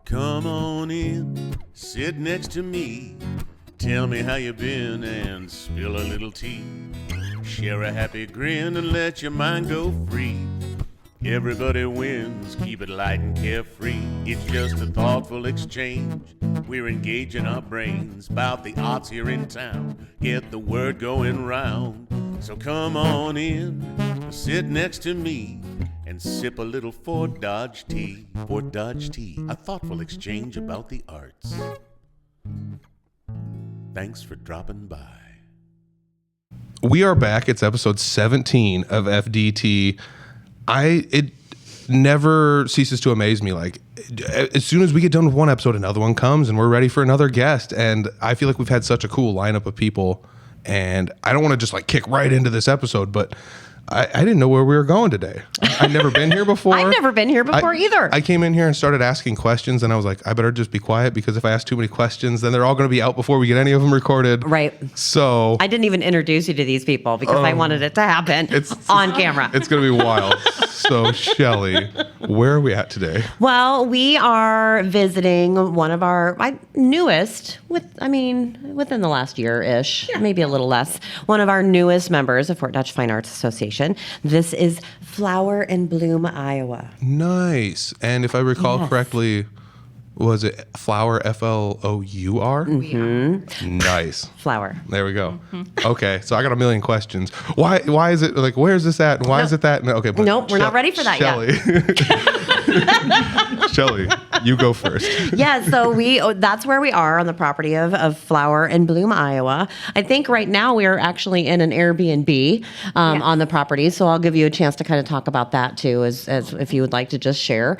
Come on in, sit next to me. Tell me how you been and spill a little tea. Share a happy grin and let your mind go free. Everybody wins, keep it light and carefree. It's just a thoughtful exchange. We're engaging our brains about the arts here in town. Get the word going round. So come on in, sit next to me, and sip a little Fort Dodge tea. Fort Dodge tea, a thoughtful exchange about the arts. Thanks for dropping by. We are back. It's episode 17 of FDT. It never ceases to amaze me. Like, as soon as we get done with one episode, another one comes, and we're ready for another guest. And I feel like we've had such a cool lineup of people. And I don't want to just like kick right into this episode, but I didn't know where we were going today. I've never been here before. I've never been here before either. I came in here and started asking questions, and I was like, I better just be quiet, because if I ask too many questions, then they're all going to be out before we get any of them recorded. Right. So I didn't even introduce you to these people because I wanted it to happen on camera. It's going to be wild. So, Shelly, where are we at today? Well, we are visiting one of our newest, within the last year-ish, maybe a little less, one of our newest members of Fort Dodge Fine Arts Association. This is Flower and Bloom, Iowa. Nice. And if I recall correctly, was it Flower, Flour? Mm-hmm. Nice. Flower. There we go. Mm-hmm. Okay, so I got a million questions. Why is it, like, where's this at? And why is it that? No, okay, but nope, we're not ready for that yet. Shelly, you go first. Yeah, so that's where we are on the property of Flower and Bloom, Iowa. I think right now we are actually in an Airbnb on the property, so I'll give you a chance to kind of talk about that too, as if you would like to just share.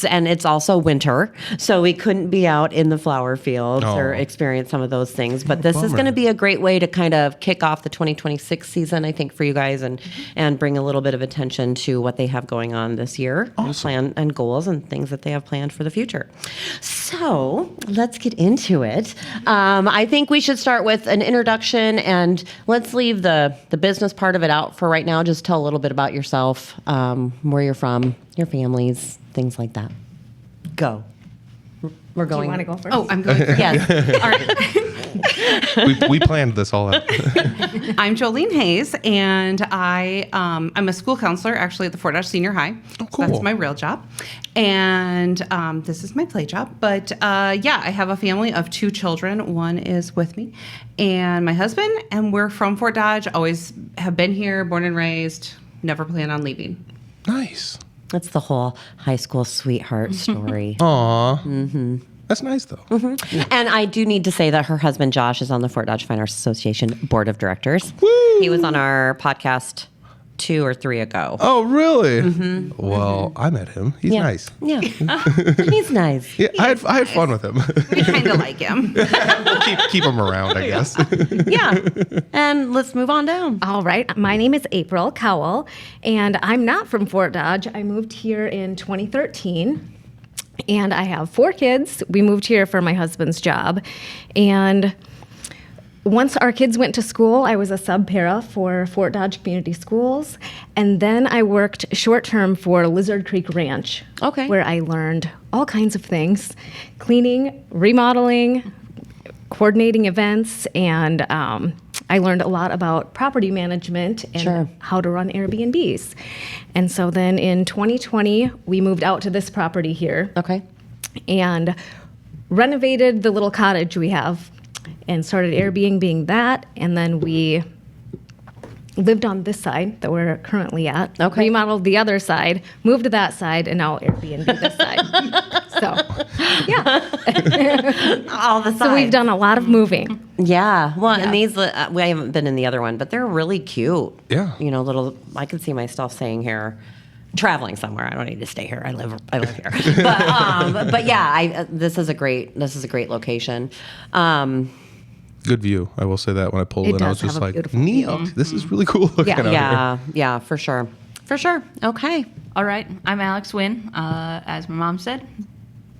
And it's also winter, so we couldn't be out in the flower fields or experience some of those things. But this is going to be a great way to kind of kick off the 2026 season, I think, for you guys, and bring a little bit of attention to what they have going on this year, plan and goals and things that they have planned for the future. So let's get into it. I think we should start with an introduction, and let's leave the business part of it out for right now. Just tell a little bit about yourself, where you're from, your families, things like that. Go. We're going. Do you want to go first? Oh, I'm going first. Yes. All right. we planned this all out. I'm Jolene Hayes, and I'm a school counselor actually at the Fort Dodge Senior High. Oh, cool. So that's my real job. And this is my play job. But I have a family of 2 children. One is with me and my husband, and we're from Fort Dodge, always have been here, born and raised, never plan on leaving. Nice. That's the whole high school sweetheart story. Aw. Mm-hmm. That's nice, though. Mm-hmm. And I do need to say that her husband, Josh, is on the Fort Dodge Fine Arts Association Board of Directors. Woo! He was on our podcast 2 or 3 ago. Oh, really? Mm-hmm. Well, I met him. He's nice. Yeah. He's nice. Yeah, I had fun with him. We kind of like him. We'll keep him around, I guess. Yeah. And let's move on down. All right. My name is April Cowell, and I'm not from Fort Dodge. I moved here in 2013, and I have 4 kids. We moved here for my husband's job, and once our kids went to school, I was a sub-para for Fort Dodge Community Schools, and then I worked short-term for Lizard Creek Ranch, where I learned all kinds of things, cleaning, remodeling, coordinating events, and I learned a lot about property management and how to run Airbnbs. And so then in 2020, we moved out to this property here and renovated the little cottage we have and started Airbnb that, and then we lived on this side that we're currently at, remodeled the other side, moved to that side, and now Airbnb this side. So, all the sides. So we've done a lot of moving. Yeah. Well, and these, we haven't been in the other one, but they're really cute. Yeah. You know, little, I can see myself saying here, traveling somewhere. I don't need to stay here. I live here. But yeah, this is a great location. Good view. I will say that when I pulled in, I was just like, neat. View. This is really cool looking out here. Yeah, for sure. Okay. All right. I'm Alex Nguyen. As my mom said,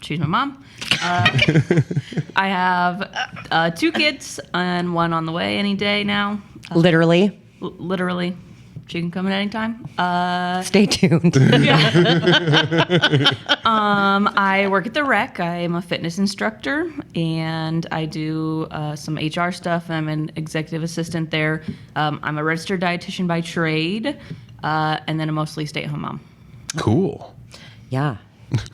she's my mom. I have 2 kids and 1 on the way any day now. Literally. Literally. She can come at any time. Stay tuned. I work at the rec. I am a fitness instructor, and I do some HR stuff. I'm an executive assistant there. I'm a registered dietitian by trade, and then a mostly stay-at-home mom. Cool. Yeah.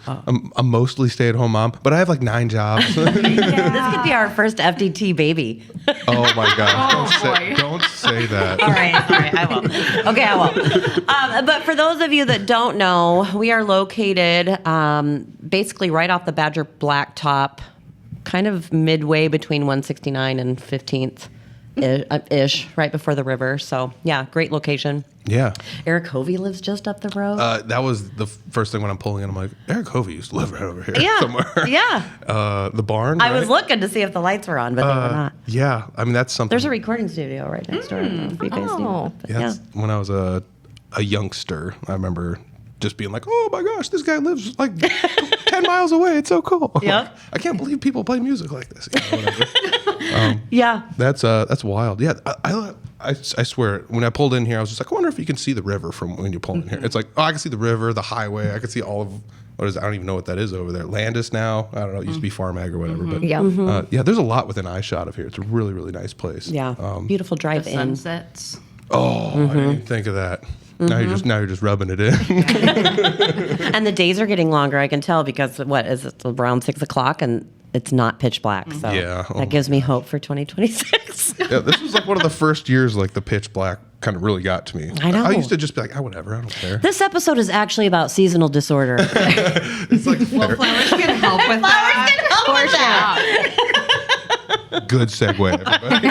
I'm a mostly stay-at-home mom, but I have like 9 jobs. This could be our first FDT baby. Oh my gosh! boy. Don't say that. All right, I will. Okay, I will. But for those of you that don't know, we are located basically right off the Badger Blacktop, kind of midway between 169 and 15th ish, right before the river. So yeah, great location. Yeah. Eric Hovey lives just up the road. That was the first thing when I'm pulling in. I'm like, Eric Hovey used to live right over here Yeah, somewhere. yeah. The barn. I was right? looking to see if the lights were on, but they were not. Yeah. I mean, that's something. There's a recording studio right next door. I don't know if you guys knew Oh. that, but Yeah, that's- when I was a youngster, I remember just being like, oh my gosh, this guy lives like 10 miles away. It's so cool. Yep. I can't believe people play music like this. You know, whatever. Yeah. That's wild. Yeah. I swear, when I pulled in here, I was just like, I wonder if you can see the river from when you pull in here. It's like, oh, I can see the river, the highway. I can see all of, what is it? I don't even know what that is over there. Landis now. I don't know. It used to be Farm Ag or whatever. But Yeah. yeah, there's a lot within eyeshot of here. It's a really, really nice place. Yeah. Beautiful drive The in. sunsets. Oh, I didn't even think of that. Now you're just rubbing it in. And the days are getting longer, I can tell, because what is it, around 6 o'clock and it's not pitch black. So Yeah. Oh that gives me hope for 2026. Yeah, this was like one of the first years like the pitch black kind of really got to me. I know. I used to just be like, oh, whatever, I don't care. This episode is actually about seasonal disorder. It's like Well, flowers can help with that. good segue, everybody.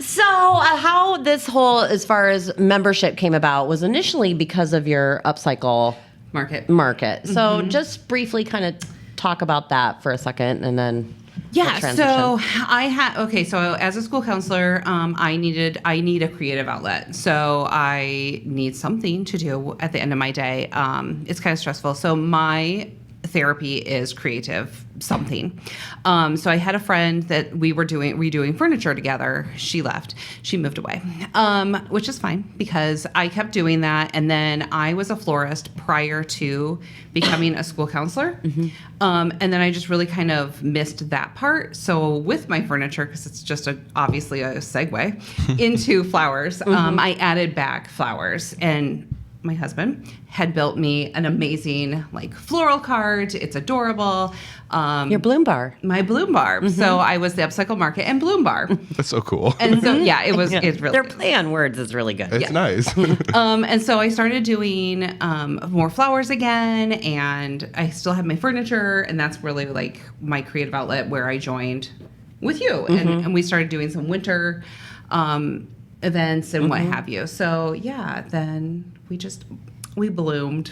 So how this whole, as far as membership came about, was initially because of your upcycle market. So just briefly kind of talk about that for a second and then Yeah, the so transition. so as a school counselor, I need a creative outlet. So I need something to do at the end of my day. It's kind of stressful. So my therapy is creative something. So I had a friend that we were redoing furniture together. She left. She moved away, which is fine because I kept doing that. And then I was a florist prior to becoming a school counselor. And then I just really kind of missed that part. So with my furniture, because it's just obviously a segue into flowers, I added back flowers. And my husband had built me an amazing like floral cart. It's adorable. Your Bloom Bar. My Bloom Bar. So I was the upcycle market and Bloom Bar. That's so cool. And so yeah, it's really Their play on words is really good. It's nice. and so I started doing more flowers again, and I still have my furniture, and that's really like my creative outlet where I joined with you, and we started doing some winter events and what have you. So yeah, then we bloomed.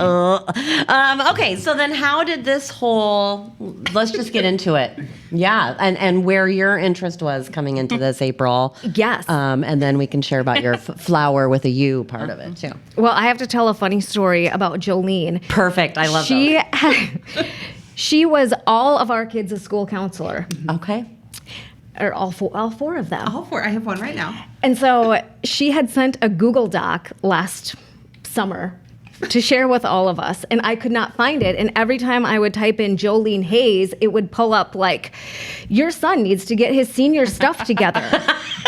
Okay, so then how did this whole, let's just get into it. Yeah, and where your interest was coming into this, April. Yes. And then we can share about your flower with a U part of it too. Well, I have to tell a funny story about Jolene. Perfect, I love She those. she was all of our kids' a school counselor, Okay. or all four of them. All four. I have one right now. And so she had sent a Google Doc last summer to share with all of us, and I could not find it. And every time I would type in Jolene Hayes, it would pull up like, your son needs to get his senior stuff together.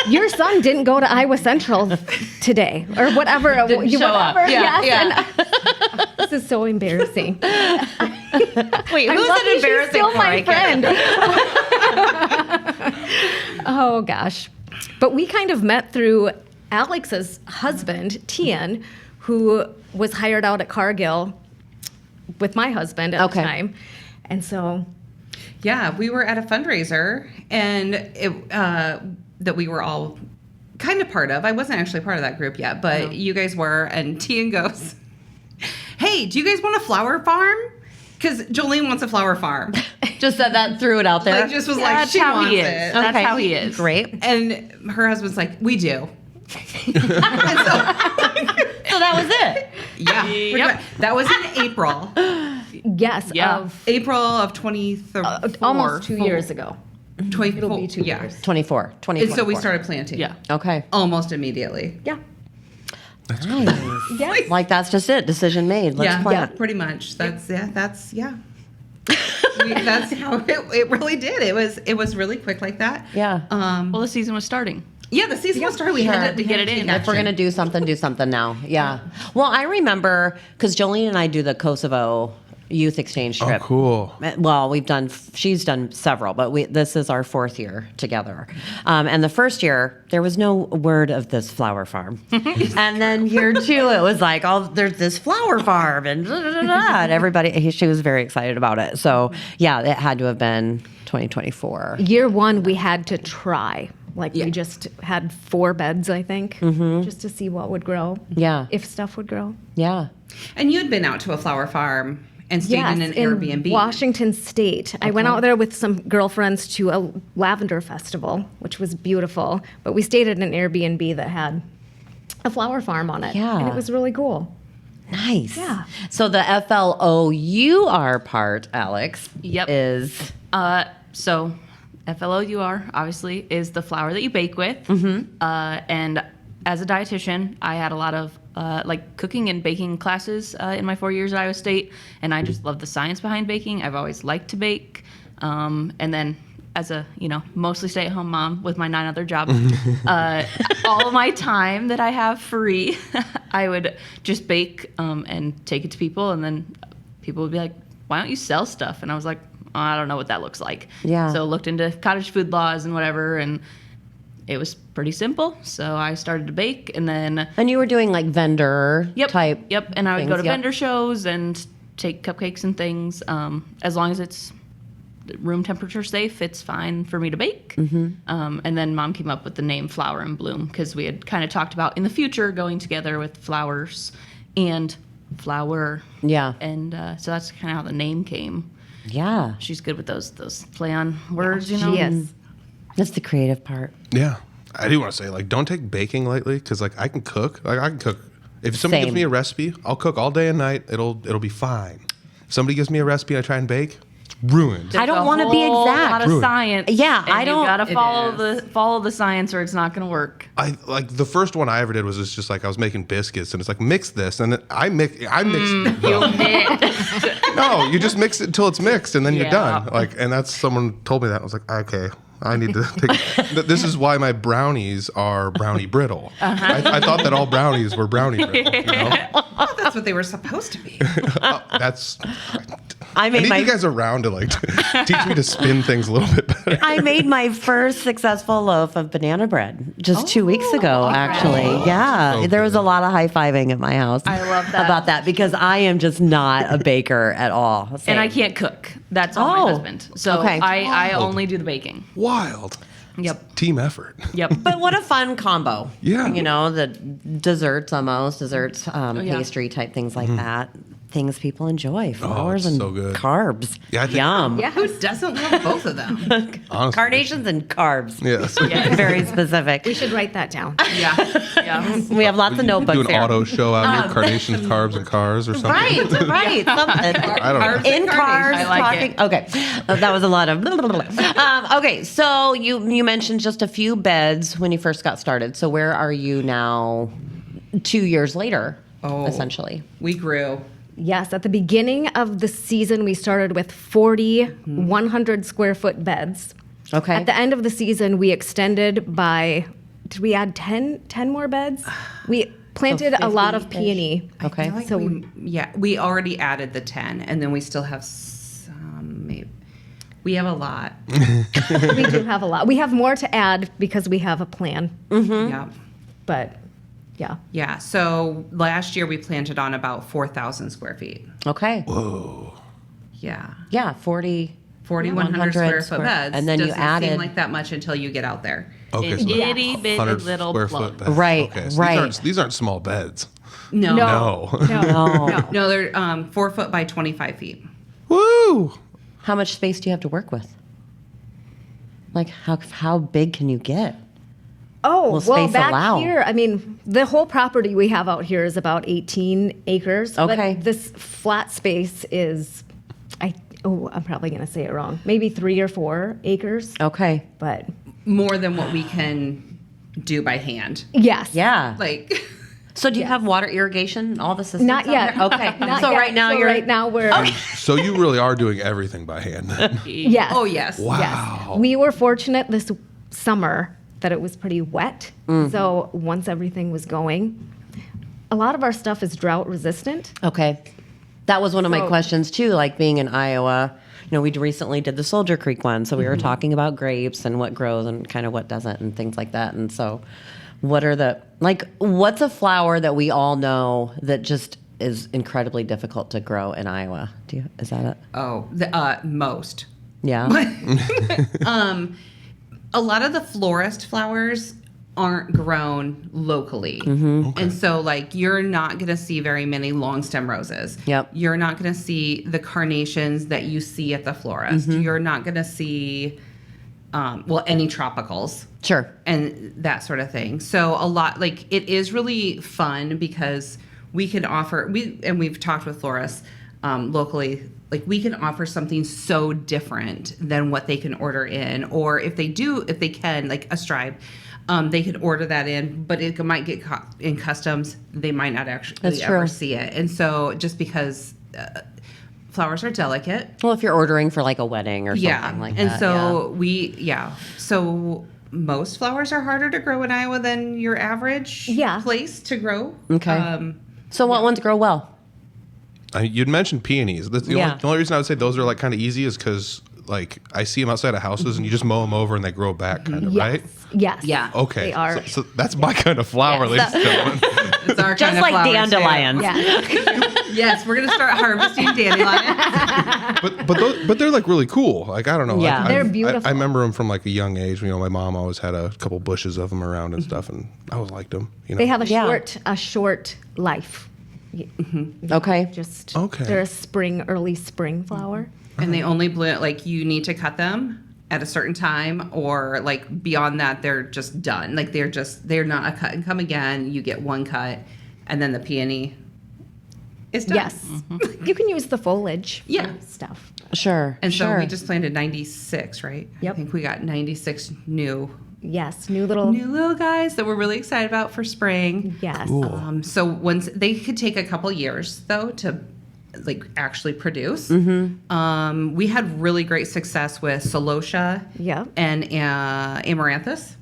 Your son didn't go to Iowa Central today, or whatever. Didn't show up. Yeah, yes. And this is so embarrassing. Wait, I'm who's lucky it embarrassing she's still for? my I can't- friend. Oh gosh. But we kind of met through Alex's husband, Tian, who was hired out at Cargill with my husband at the time. And so Yeah, we were at a fundraiser, and that we were all kind of part of. I wasn't actually part of that group yet, but you guys were. And Tian goes, "Hey, do you guys want a flower farm? Because Jolene wants a flower farm." Just said that, threw it out there. Like, just was like, That's she how wants he is. it. That's how he is. Great. And her husband's like, "We do." So that was it. Yeah, pretty much. That was in April. yes, Yeah. of April of 2013. almost 2 years ago. 24. be 2 yeah. years. 24. And so we started planting. Yeah. Okay. Almost immediately. Yeah. Nice. Yeah. Like that's just it. Decision made. Let's Yeah, plant. pretty much. That's that's how it really did. It was really quick like that. Yeah. Well, the season was starting. Yeah, the season was started. We had to get it in. If we're gonna do something now. Yeah. Well, I remember because Jolene and I do the Kosovo youth exchange trip. Oh, cool. Well, she's done several, but this is our 4th year together. And the first year, there was no word of this flower farm. And then year 2, it was like, there's this flower farm and da, da, da, da, and everybody, she was very excited about it. So yeah, it had to have been 2024. Year 1, we had to try. Like we just had 4 beds, I think, just to see what would grow. Yeah. If stuff would grow. Yeah. And you'd been out to a flower farm and stayed in an Airbnb. Washington State. I went out there with some girlfriends to a lavender festival, which was beautiful. But we stayed at an Airbnb that had a flower farm on it. Yeah. And it was really cool. Nice. Yeah. So the FLOUR part, Alex, Yep. is So FLOUR obviously is the flour that you bake with. And as a dietitian, I had a lot of like cooking and baking classes in my 4 years at Iowa State, and I just love the science behind baking. I've always liked to bake, and then as a mostly stay-at-home mom with my 9 other jobs, all of my time that I have free, I would just bake and take it to people, and then people would be like, "Why don't you sell stuff?" And I was like, I don't know what that looks like. Yeah. So looked into cottage food laws and whatever, and it was pretty simple. So I started to bake, and then and you were doing like vendor type. Yep. And I would go things, to vendor shows and take cupcakes and things. As long as it's room temperature safe, it's fine for me to bake. And then Mom came up with the name Flower and Bloom because we had kind of talked about in the future going together with flowers and flower. Yeah. And so that's kind of how the name came. Yeah. She's good with those play on words, She is. That's the creative part. Yeah. I do want to say, like, don't take baking lightly because, like, I can cook. Like, I can cook. If somebody Same. gives me a recipe, I'll cook all day and night. It'll be fine. If somebody gives me a recipe and I try and bake, it's ruined. I don't want to be A lot exact. of science. Yeah, and I don't- You gotta It follow the science, or it's not gonna work. I like the first one I ever did was just like I was making biscuits and it's like mix this and then I mixed. No, you just mix it until it's mixed and then you're Yeah. done. Like, and that's someone told me that. I was like, okay, I need to take. This is why my brownies are brownie brittle. I thought that all brownies were brownie brittle. You know? Oh, that's what they were supposed to be. That's. I I made need my you guys around to like teach me to spin things a little bit better. I made my first successful loaf of banana bread just 2 weeks ago, actually. Yeah. So There was good. a lot of high-fiving at my house. I love that. About that because I am just not a baker at all. And I Same. can't cook. That's all Oh, my husband. So okay. I only do the baking. Wild. Yep. Team effort. Yep. But what a fun combo. Yeah. You know, the desserts, yeah. pastry type things like that. Things people enjoy. Flowers it's and so good. carbs. Yeah, I think- Yum. Yeah. Who doesn't love both of them? Honestly. Carnations and carbs. Yes. Very specific. We should write that down. Yeah. Yeah. We have lots of notebooks Do an here. auto show out here, carnations, carbs, and cars, or something. Right. Something. I don't know. In cars, I like talking. it. Okay, that was a lot of. Okay, so you mentioned just a few beds when you first got started. So where are you now? 2 years later, essentially. We grew. Yes, at the beginning of the season, we started with 40 100 square foot beds. Okay. At the end of the season, we extended by, did we add 10 more beds? We planted a lot of 50-ish. peony. Okay. I feel like So- we already added the 10, and then we still have some. Maybe we have a lot. We do have a lot. We have more to add because we have a plan. Yeah. But yeah. Yeah. So last year we planted on about 4,000 square feet. Okay. Yeah. Yeah, 40. 4,100 square foot beds. And then you Doesn't added. seem like that much until you get out there. Okay, so Itty bitty 100 little square plug. foot beds. Right, Okay, so right. These aren't small beds. No. No. Oh. No, they're 4 foot by 25 feet. Woo! How much space do you have to work with? Like how big can you get? Oh, Will well, space back allow? here, I mean, the whole property we have out here is about 18 acres. Okay. But this flat space is, I'm probably going to say it wrong. Maybe 3 or 4 acres. Okay. But More than what we can do by hand. yes. Yeah. Like, So do you have water irrigation, all the systems? Not out yet. there? Okay. Not so yet. right now So you're right now we're So you really are doing everything by hand. yes. oh yes. Wow. We were fortunate this summer that it was pretty wet. So once everything was going, a lot of our stuff is drought resistant. Okay. That was one of my So- questions too, like being in Iowa. You know, we recently did the Soldier Creek one, so we were talking about grapes and what grows and kind of what doesn't and things like that. And so what are the, like, what's a flower that we all know that just is incredibly difficult to grow in Iowa? Is that it? Oh, most. Yeah. A lot of the florist flowers aren't grown locally. Mm-hmm. And so like you're not going to see very many long stem roses. Yep. You're not going to see the carnations that you see at the florist. Mm-hmm. You're not going to see any tropicals Sure. and that sort of thing. So a lot, like, it is really fun because we can offer, we've talked with florists locally, like we can offer something so different than what they can order in, or if they can, like a stripe, they could order that in, but it might get caught in customs. They might not actually That's ever true. see it. And so just because flowers are delicate. Well, if you're ordering for like a wedding or something like and that. so so most flowers are harder to grow in Iowa than your average place to grow. Okay. So what ones grow well? You'd mentioned peonies. That's the Yeah. only reason I would say those are like kind of easy is because like I see them outside of houses and you just mow them over and they grow back, kind of, right? Yes. Yeah. Okay. They are. So that's my kind of flower, ladies and gentlemen. It's our Just kind of like flowers, dandelions. Yeah. too. Yes, we're gonna start harvesting dandelions. But they're like really cool. Like I don't know. Yeah. like, They're I beautiful. remember them from like a young age. You know, my mom always had a couple bushes of them around and stuff, and I always liked them. You know. They have Yeah. a short life. Okay. Just Okay. they're a early spring flower. And they only bloom, like, you need to cut them at a certain time, or like beyond that they're just done. Like they're not a cut and come again. You get one cut and then the peony is done. Yes. You can use the foliage for Yeah. stuff. Sure. And so sure. we just planted 96, right? Yep. I think we got 96 new Yes. New little guys that we're really excited about for spring. Yes. So once they could take a couple years though to like actually produce. We had really great success with celosia Yep. and amaranthus.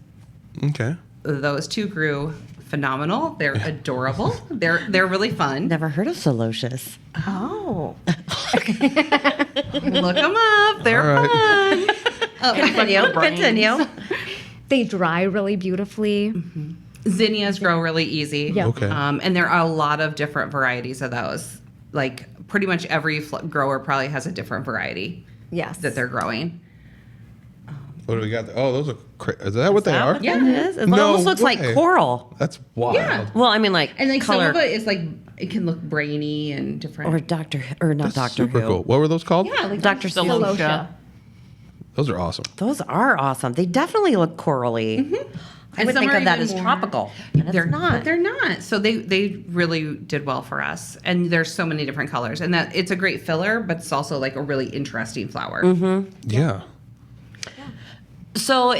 Okay. Those two grew phenomenal. They're adorable. They're really fun. Never heard of Solocious. Oh. Look them up. They're All right. fun. Continue. They dry really beautifully. Zinnias grow really easy. Yep. Okay. And there are a lot of different varieties of those. Like pretty much every grower probably has a different variety Yes. that they're growing. What do we got there? Oh, those are. Is that what they are? Yeah. It is. It No almost looks like way. coral. That's wild. Yeah. Well, I mean, like, And like color. some of it is like it can look brainy and different. Or not That's Doctor super Who. cool. What were those called? yeah, like Dr. Celosia. Celosia. Those are awesome. Those are awesome. They definitely look corally. I And would some think are of that even as more- tropical. And They're it's not. But they're not. So they really did well for us. And there's so many different colors. And that it's a great filler, but it's also like a really interesting flower. Yeah. So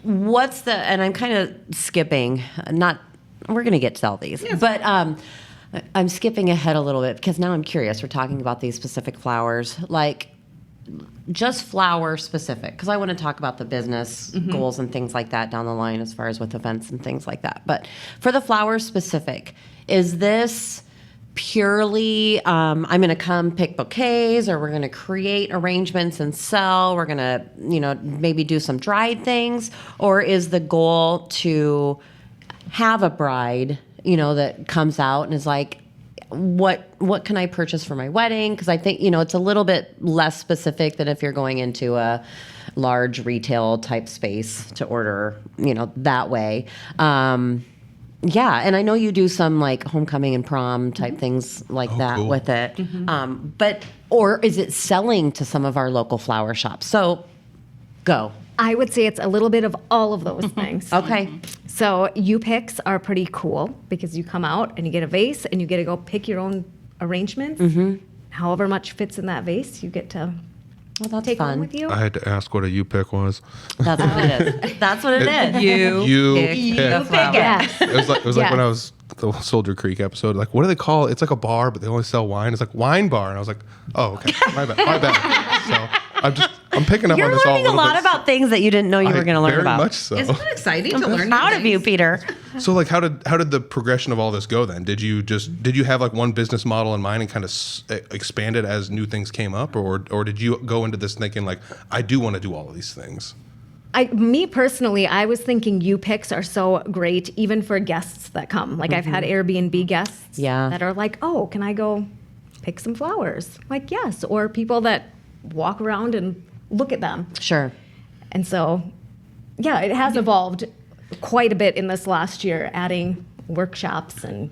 what's the, and I'm kind of skipping, we're going to get to all these, but I'm skipping ahead a little bit because now I'm curious. We're talking about these specific flowers, like just flower specific, because I want to talk about the business goals and things like that down the line as far as with events and things like that. But for the flower specific, is this purely I'm going to come pick bouquets, or we're going to create arrangements and sell, we're going to maybe do some dried things, or is the goal to have a bride that comes out and is like, what can I purchase for my wedding? Because I think it's a little bit less specific than if you're going into a large retail type space to order that way. Yeah, and I know you do some like homecoming and prom type things like that cool. with it. Or is it selling to some of our local flower shops? So, go. I would say it's a little bit of all of those things. Okay. So U-picks are pretty cool because you come out and you get a vase and you get to go pick your own arrangements. however much fits in that vase, you get to Well, that's take home fun. with you. I had to ask what a U pick was. That's what it is. That's what it is. You pick pick. the flower. Yes. It was like Yes. when I was the Soldier Creek episode. Like, what do they call it? It's like a bar, but they only sell wine. It's like wine bar, and I was like, oh, okay, my bad. So I'm picking up You're on this all learning a lot bit. about things that you didn't know you were going to learn very about. much so. Isn't it exciting to I'm learn? proud new of you, things? Peter. So like, how did the progression of all this go then? Did you have like one business model in mind and kind of expand it as new things came up, or did you go into this thinking like, I do want to do all of these things? Me personally, I was thinking U-Picks are so great, even for guests that come. Like I've had Airbnb guests Yeah. that are like, oh, can I go pick some flowers? Like, yes. Or people that walk around and look at them. Sure. And so, yeah, it has evolved quite a bit in this last year, adding workshops and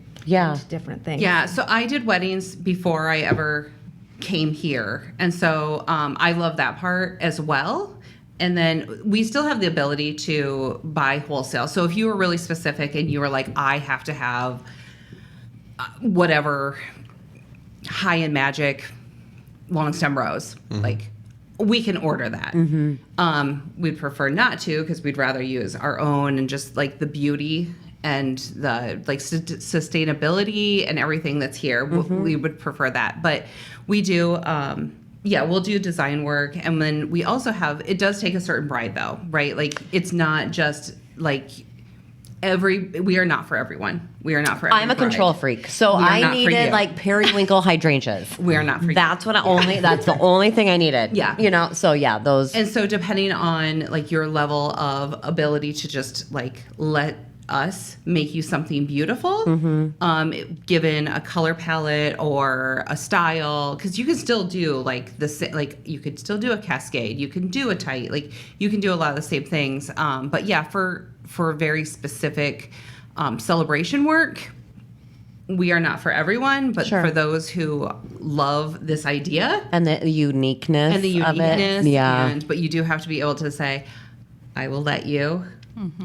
different things. Yeah, so I did weddings before I ever came here. And so I love that part as well. And then we still have the ability to buy wholesale. So if you were really specific and you were like, I have to have whatever high-end magic long stem rose, like we can order that. We'd prefer not to because we'd rather use our own and just like the beauty and the like sustainability and everything that's here. We would prefer that. But we do, we'll do design work. And then we also have, it does take a certain bride though, right? Like it's not just like we are not for everyone. We are not for every I'm a bride. control freak, so We are I not for needed you. like periwinkle hydrangeas. We are not for you. That's what that's the only thing I needed. Yeah. You know, so yeah, those. And so depending on like your level of ability to just like let us make you something beautiful, given a color palette or a style, because you can still do like you could still do a cascade, you can do a tight, like you can do a lot of the same things. But yeah, for very specific celebration work, we are not for everyone, but Sure. for those who love this idea and the uniqueness and the uniqueness, of it. Yeah. but you do have to be able to say, I will let you.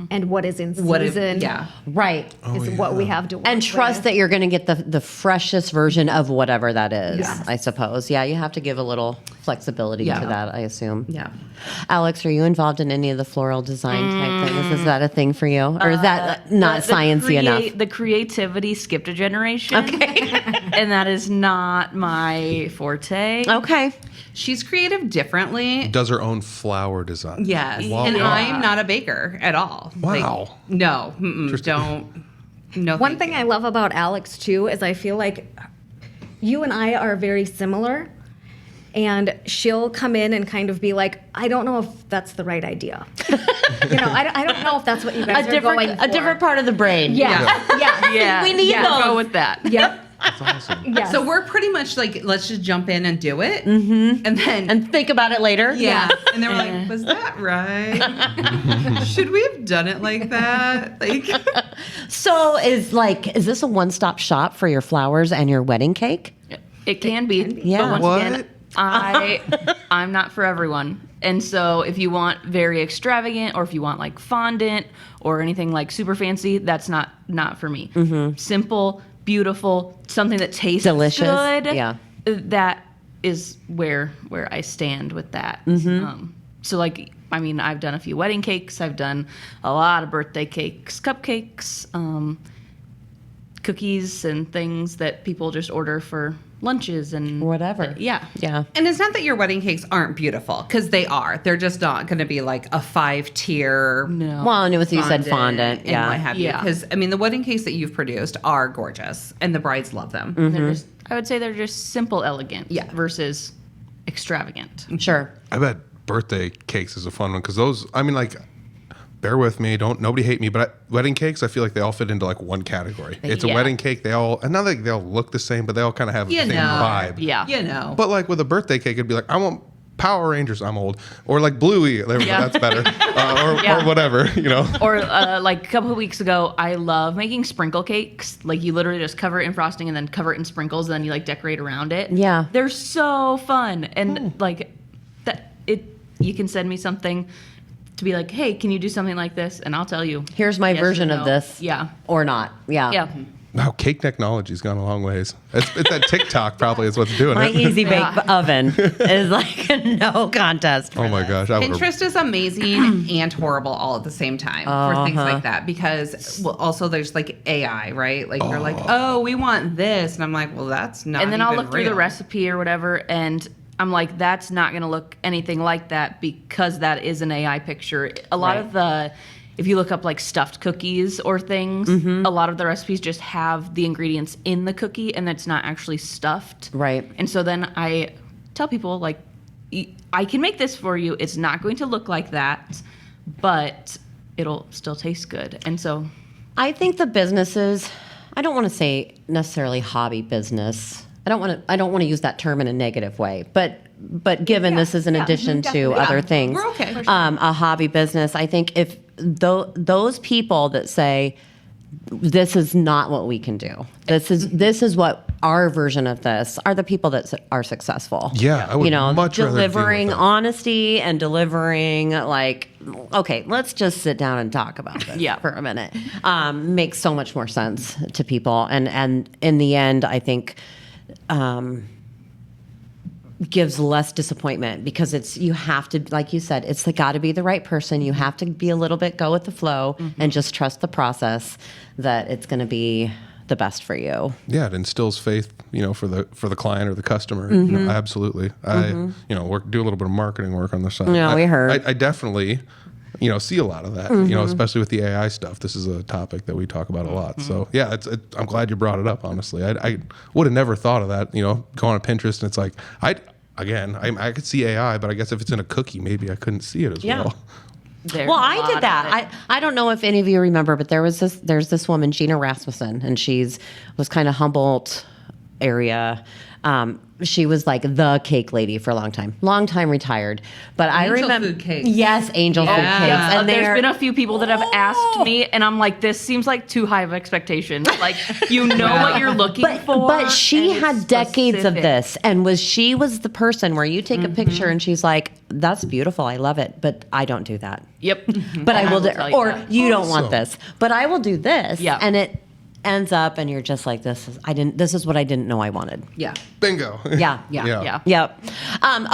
And what is in What if- season yeah. Right. is what we have to work And trust with. that you're going to get the freshest version of whatever that is, Yes. I suppose. Yeah, you have to give a little flexibility Yeah. to that, I assume. Yeah. Alex, are you involved in any of the floral design type things? Is that a thing for you? Or is that not sciencey enough? The creativity skipped a generation. Okay. And that is not my forte. Okay. She's creative differently. Does her own flower design. Yes. Wow. And I'm not a baker at all. Wow. No. Don't. No. One thank thing you. I love about Alex too is I feel like you and I are very similar, and she'll come in and kind of be like, I don't know if that's the right idea. I don't know if that's what you guys are going for. A different part of the brain. Yeah. Yeah. Yeah. We need We'll those. go with that. Yep. That's awesome. Yes. So we're pretty much like, let's just jump in and do it. Mm-hmm. And then. And think about it later. yeah. And then we're like, was that right? Should we have done it like that? Like. So is this a one-stop shop for your flowers and your wedding cake? It can be. Yeah. But once again, I'm not for everyone. And so if you want very extravagant or if you want like fondant or anything like super fancy, that's not for me. Simple, beautiful, something that tastes Delicious. good. Yeah. That is where I stand with that. So like, I mean, I've done a few wedding cakes. I've done a lot of birthday cakes, cupcakes, cookies and things that people just order for lunches and Whatever. Yeah. Yeah. And it's not that your wedding cakes aren't beautiful, because they are. They're just not going to be like a 5-tier. No. Well, and with you said fondant. And Yeah. what have you. Yeah. Because, I mean, the wedding cakes that you've produced are gorgeous, and the brides love them. They're just, I would say they're just simple, elegant versus extravagant. Sure. I bet birthday cakes is a fun one because those. I mean, like, bear with me. Nobody hate me, but wedding cakes, I feel like they all fit into like one category. It's a Yeah. wedding cake. They all, and not like they all look the same, but they all kind of have the same vibe. Yeah. You know. But like with a birthday cake, it'd be like, I want Power Rangers. I'm old, or like Bluey. There we go, Yeah. that's better, or whatever. Or like a couple of weeks ago, I love making sprinkle cakes. Like you literally just cover it in frosting and then cover it in sprinkles, and then you like decorate around it. Yeah. They're so fun. And like that you can send me something to be like, hey, can you do something like this? And I'll tell you. Here's my yes or version of no. this. Yeah. Or not. Yeah. Yeah. Wow, cake technology's gone a long ways. It's that TikTok probably is what's doing My it. easy bake oven is like no contest. Oh my gosh. Pinterest is amazing and horrible all at the same time for things like that because also there's like AI, right? Like you're like, oh, we want this, and I'm like, well, that's not. And then I'll even look through the real. recipe or whatever, and I'm like, that's not going to look anything like that because that is an AI picture. A lot of the, if you look up like stuffed cookies or things, a lot of the recipes just have the ingredients in the cookie and it's not actually stuffed. Right. And so then I tell people, like, I can make this for you. It's not going to look like that, but it'll still taste good. And so I think the businesses, I don't want to say necessarily hobby business. I don't want to use that term in a negative way, but given this is in addition to other things, We're okay. a hobby business, I think if those people that say this is not what we can do, this is what our version of this are the people that are successful. Yeah, I would much rather deal with delivering that. honesty and delivering like, okay, let's just sit down and talk about this for a minute. Makes so much more sense to people, and in the end, I think. Gives less disappointment because you have to, like you said, it's got to be the right person. You have to be a little bit go with the flow and just trust the process that it's going to be the best for you. Yeah, it instills faith, for the client or the customer. Absolutely. I, do a little bit of marketing work on the side. Yeah, we heard. I definitely, see a lot of that. Especially with the AI stuff. This is a topic that we talk about a lot. So yeah, I'm glad you brought it up. Honestly, I would have never thought of that. Go on Pinterest and it's like I could see AI, but I guess if it's in a cookie, maybe I couldn't see it as well. there's Well, a I lot did of that. it. I don't know if any of you remember, but there's this woman, Gina Rasmussen, and was kind of Humboldt area. She was like the cake lady for a long time retired. But I Angel remember, food cakes. yes, angel food cakes, and There's been a few people that have asked me, and I'm like, this seems like too high of expectations. Like, what you're looking for. But she and had it's decades of specific. this, and she was the person where you take a picture and she's like, "That's beautiful, I love it," but I don't do that. Yep. But I will do, tell you or that. you don't Awesome. want this, but I will do this. Yeah. And it ends up, and you're just like, this is what I didn't know I wanted. Yeah. Bingo. Yeah. Yeah. Yep.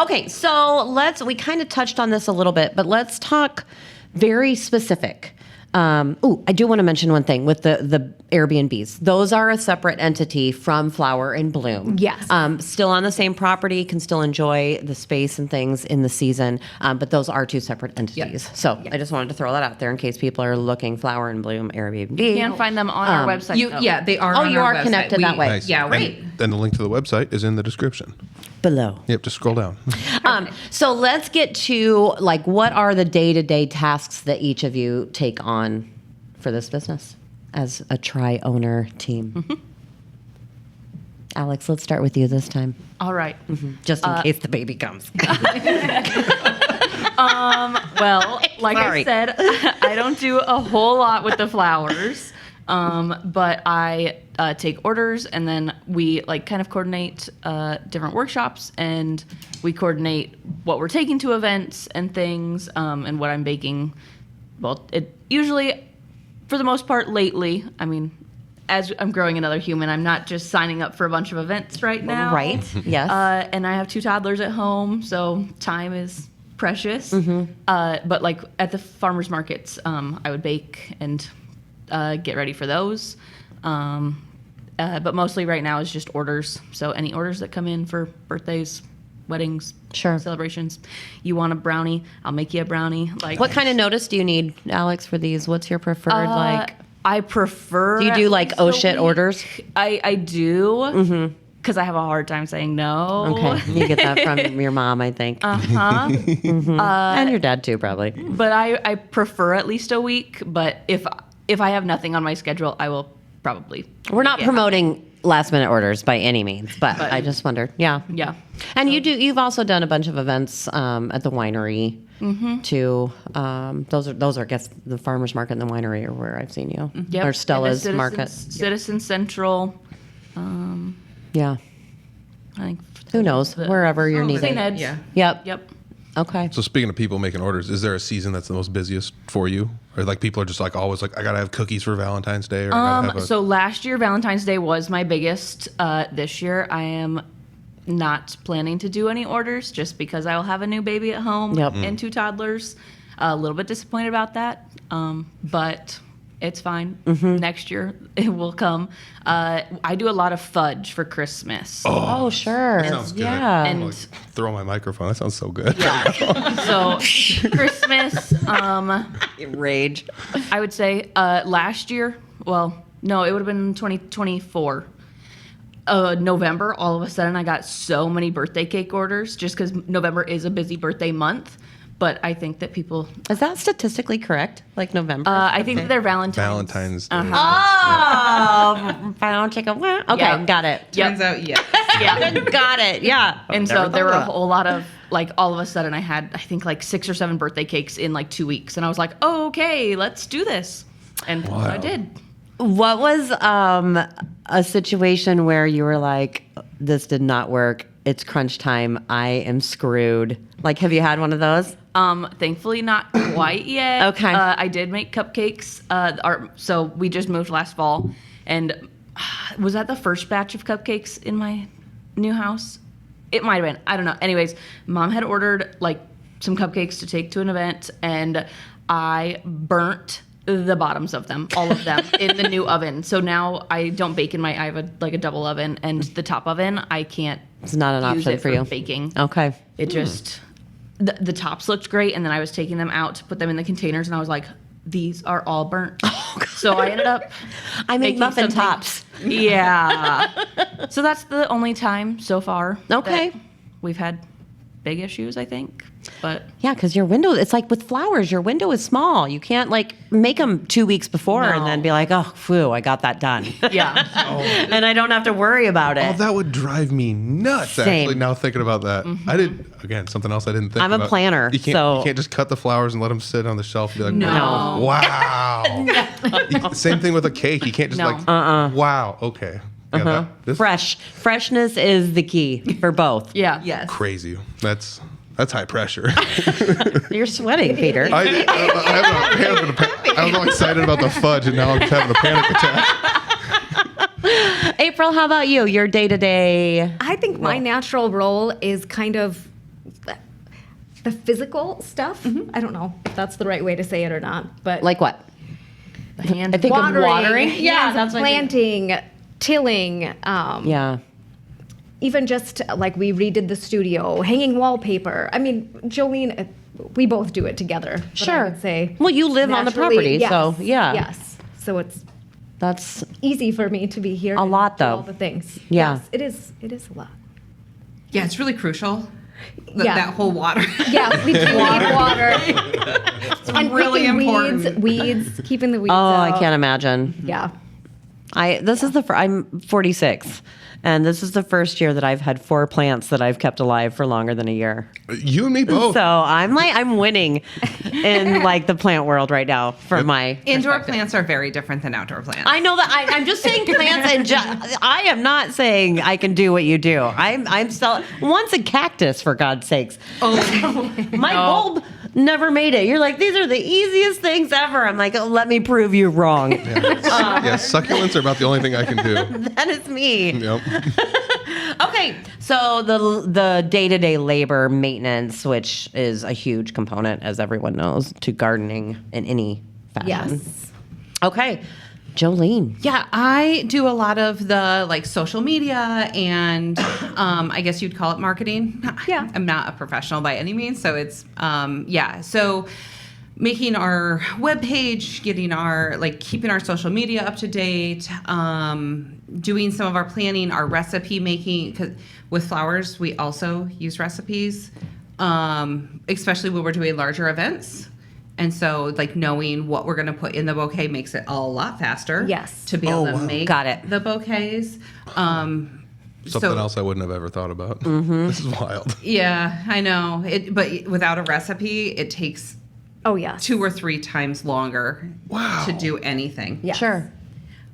Okay, so we kind of touched on this a little bit, but let's talk very specific. I do want to mention one thing with the Airbnbs. Those are a separate entity from Flower and Bloom. Yes. Still on the same property, can still enjoy the space and things in the season, but those are two separate entities. So I just wanted to throw that out there in case people are looking Flower and Bloom Airbnb. You can find them on our website. though. They are. Oh, on you our are website. connected that way. Nice. Yeah, And right. then the link to the website is in the description. Below. Yep, just scroll down. So let's get to what are the day-to-day tasks that each of you take on for this business as a tri-owner team. Alex, let's start with you this time, All right. just in case the baby comes. Well, like Sorry. I said, I don't do a whole lot with the flowers, but I take orders, and then we kind of coordinate different workshops, and we coordinate what we're taking to events and things, and what I'm baking. Well, it usually, for the most part, lately, I mean, as I'm growing another human, I'm not just signing up for a bunch of events right now. Right, yes. And I have 2 toddlers at home, so time is precious. But at the farmers markets, I would bake and get ready for those. But mostly right now is just orders. So any orders that come in for birthdays, weddings, Sure. celebrations. You want a brownie? I'll make you a brownie. What kind of notice do you need, Alex, for these? What's your preferred, I prefer. do you do at like least oh a shit week. orders? I do. Because I have a hard time saying no. Okay, you get that from your mom, I think. And your dad too, probably. But I prefer at least a week. But if I have nothing on my schedule, I will probably. We're not make it promoting last minute orders by any means, but I just wondered. Yeah. happen. Yeah. And you've also done a bunch of events at the winery too. Those are I guess the farmers market and the winery are where I've seen you. Yep. Or And the Stella's Citizens- market. Citizen Central. Yeah. I think. Who knows? Wherever you're St. needed. Ed's. Yeah. Yep. Yep. Okay. So speaking of people making orders, is there a season that's the most busiest for you? Or like people are just like always like, I gotta have cookies for Valentine's Day, or I gotta have a... So last year, Valentine's Day was my biggest. This year, I am not planning to do any orders just because I will have a new baby at home and 2 toddlers. A little bit disappointed about that, but it's fine. Next year, it will come. I do a lot of fudge for Christmas. Oh, sure. Sounds good. Yeah. I'm like, throw my microphone. That sounds so good. So Christmas, Rage. I would say last year, well, no, it would have been 2024. November, all of a sudden, I got so many birthday cake orders just because November is a busy birthday month. But I think that people... Is that statistically correct? Like November? I think that they're Valentine's Day. Oh, brown chicken. Okay, Yeah. got it. Turns out, yes. Yeah. Got it. Yeah. And so there were a whole lot of, like, all of a sudden I had, I think, like 6 or 7 birthday cakes in like 2 weeks. And I was like, oh, okay, let's do this. And so I did. What was a situation where you were like, this did not work? It's crunch time. I am screwed. Like, have you had one of those? Thankfully, not quite yet. Okay. I did make cupcakes. So we just moved last fall. And was that the first batch of cupcakes in my new house? It might have been. I don't know. Anyways, Mom had ordered, like, some cupcakes to take to an event. And I burnt the bottoms of them, all of them, in the new oven. So now I don't bake in I have a double oven. And the top oven, I can't It's not an use option it for you. baking. Okay. It just the tops looked great, and then I was taking them out to put them in the containers, and I was like, these are all burnt. So I ended up I make making muffin something- tops. Yeah. So that's the only time so far Okay. that we've had big issues, I think. But Yeah, because your window, it's like with flowers, your window is small. You can't like make them 2 weeks before and No. then be like, oh, phew, I got that done. yeah. And I don't have to worry about it. Oh, that would drive me nuts. Same. Actually, now thinking about that, I did again something else I didn't think. I'm a about. planner, You can't, so- you can't just cut the flowers and let them sit on the shelf and be like, No. wow. Same thing with a cake. You can't just No. like, wow, okay. Yeah, this Freshness is the key for both. Yeah. Yes. crazy. That's high pressure. You're sweating, Peter. I was all excited about the fudge, and now I'm just having a panic attack. April, how about you? Your day-to-day. I think my natural role is kind of the physical stuff. I don't know if that's the right way to say it or not, but Like what? Hand I think of watering. Yeah, that's what I think. planting, tilling. Yeah. Even just like we redid the studio, hanging wallpaper. I mean, Jolene, we both do it together. But Sure. I would say Well, you live on the naturally, property, so, yeah. Yes. So it's That's easy for me to be here. A and lot, do though. All the things. Yeah. Yes, it is. It is a lot. Yeah, it's really crucial. Yeah. That whole water. Yeah, we do need water. And really picking important. Weeds, keeping the weeds Oh, out. I can't imagine. Yeah. I'm 46, and this is the first year that I've had 4 plants that I've kept alive for longer than a year. You and me both. So I'm winning in like the plant world right now for my Indoor perspective. plants are very different than outdoor plants. I know that I'm just saying plants and I am not saying I can do what you do. I'm still once a cactus, for God's sakes. Oh, My bulb never made it. You're like, these are the easiest things ever. I'm like, oh, let me prove you wrong. Yeah, succulents are about the only thing I can do. That is me. Yep. Okay, so the day-to-day labor maintenance, which is a huge component, as everyone knows, to gardening in any fashion. Yes. Okay, Jolene. yeah, I do a lot of the like social media and I guess you'd call it marketing. Yeah. I'm not a professional by any means, so it's so making our webpage, getting our keeping our social media up to date, doing some of our planning, our recipe making, because with flowers we also use recipes, especially when we're doing larger events. And so, knowing what we're going to put in the bouquet makes it a lot faster. Yes. To be able to make Got it. the bouquets. Something else I wouldn't have ever thought about. This is wild. Yeah, I know. But without a recipe, it takes Oh, yes. 2 or 3 times longer Wow. to do anything. Yes. Sure.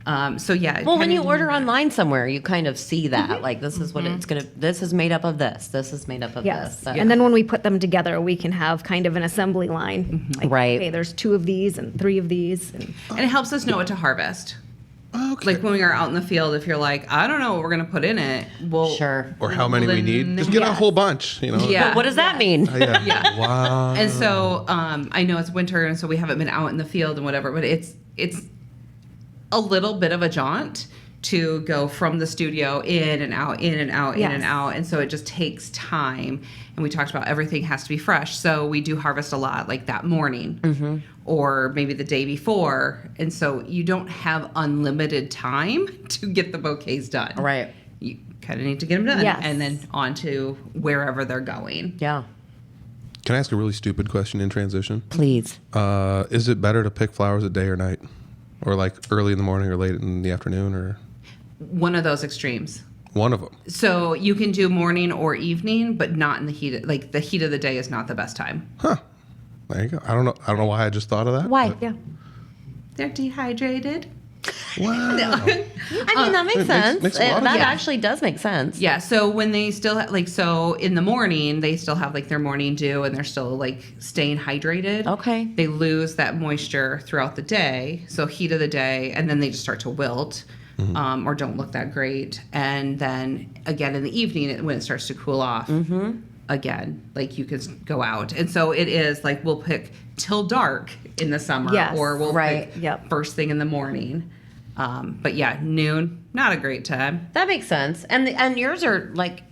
So yeah. Well, when kinda you order doing that. online somewhere, you kind of see that. Like, this is what it's going to, this is made up of this. This is made up of Yes. this. That- And then when we put them together, we can have kind of an assembly line. Like, Right. okay, there's 2 of these and 3 of these. And And it helps us know what to harvest. Okay. Like when we are out in the field, if you're like, I don't know what we're going to put in it, well, Sure. or how many we then- need. Just get a whole bunch, you know. Yeah. What does that mean? Yeah. Yeah. Wow. And so I know it's winter, and so we haven't been out in the field and whatever, but it's a little bit of a jaunt to go from the studio in and out, in and out, in Yes. and out. And so it just takes time. And we talked about everything has to be fresh. So we do harvest a lot like that morning or maybe the day before. And so you don't have unlimited time to get the bouquets done. Right. You kind of need to get them done Yes. and then on to wherever they're going. Yeah. Can I ask a really stupid question in transition? Please. Is it better to pick flowers at day or night? Or like early in the morning or late in the afternoon or One of those extremes. one of them? So you can do morning or evening, but not in the heat. Like the heat of the day is not the best time. Huh. There you go. I don't know why I just thought of that. Why? but- yeah. They're dehydrated. Wow. I mean, that makes it makes- sense. makes a lot of That sense. actually does make sense. Yeah. So when they still so in the morning they still have like their morning dew and they're still like staying hydrated. Okay. They lose that moisture throughout the day. So heat of the day, and then they just start to wilt. Or don't look that great. And then again in the evening when it starts to cool off, again, like you could go out. And so it is like we'll pick till dark in the summer, Yes. or we'll Right. pick Yep. first thing in the morning. But yeah, noon, not a great time. That makes sense. And yours are like,